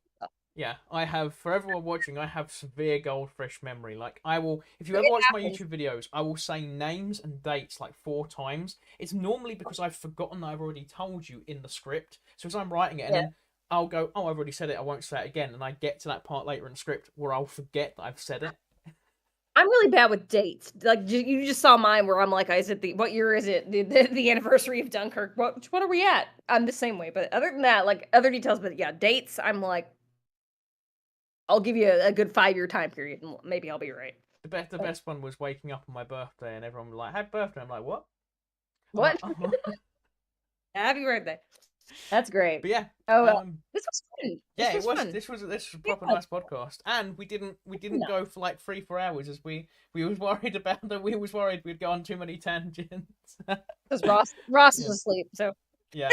Yeah, I have, for everyone watching, I have severe goldfish memory. Like, if you ever watch my YouTube videos, I will say names and dates like 4 times. It's normally because I've forgotten that I've already told you in the script. So as I'm writing it, and then I'll go, oh, I've already said it, I won't say it again. And I get to that part later in the script where I'll forget that I've said it. I'm really bad with dates. Like, you just saw mine where I'm like, what year is it? The anniversary of Dunkirk. What are we at? I'm the same way. But other than that, like, other details, but yeah, dates, I'm like, I'll give you a good 5-year time period, and maybe I'll be right. The best one was waking up on my birthday, and everyone was like, "Happy birthday!" I'm like, "What? What? Happy birthday!" That's great. But yeah, this was fun. Yeah, it was. This was a proper nice podcast, and we didn't go for like 3-4 hours as we was worried about that. We was worried we'd go on too many tangents. Because Ross is asleep, so yeah,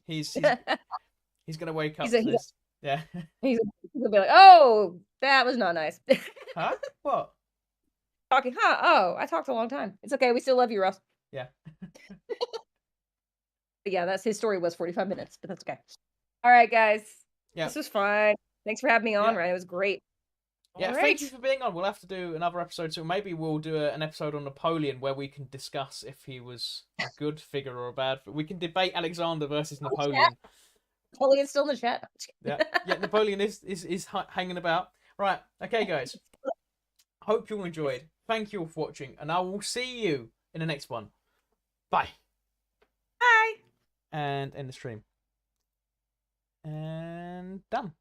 he's gonna wake up to this. Yeah. He's gonna be like, oh, that was not nice. Huh? What? Talking, huh? Oh, I talked a long time. It's okay. We still love you, Ross. Yeah. But yeah, his story was 45 minutes, but that's okay. All right, guys. Yeah. This was fun. Thanks for having me on, Ryan. It was great. Yeah, thank you for being on. We'll have to do another episode, so maybe we'll do an episode on Napoleon where we can discuss if he was a good figure or a bad figure. We can debate Alexander versus Napoleon. Napoleon's still in the chat. Yeah, Napoleon is hanging about. Right, okay, guys. Hope you all enjoyed. Thank you all for watching, and I will see you in the next one. Bye. Bye. And end the stream. And done.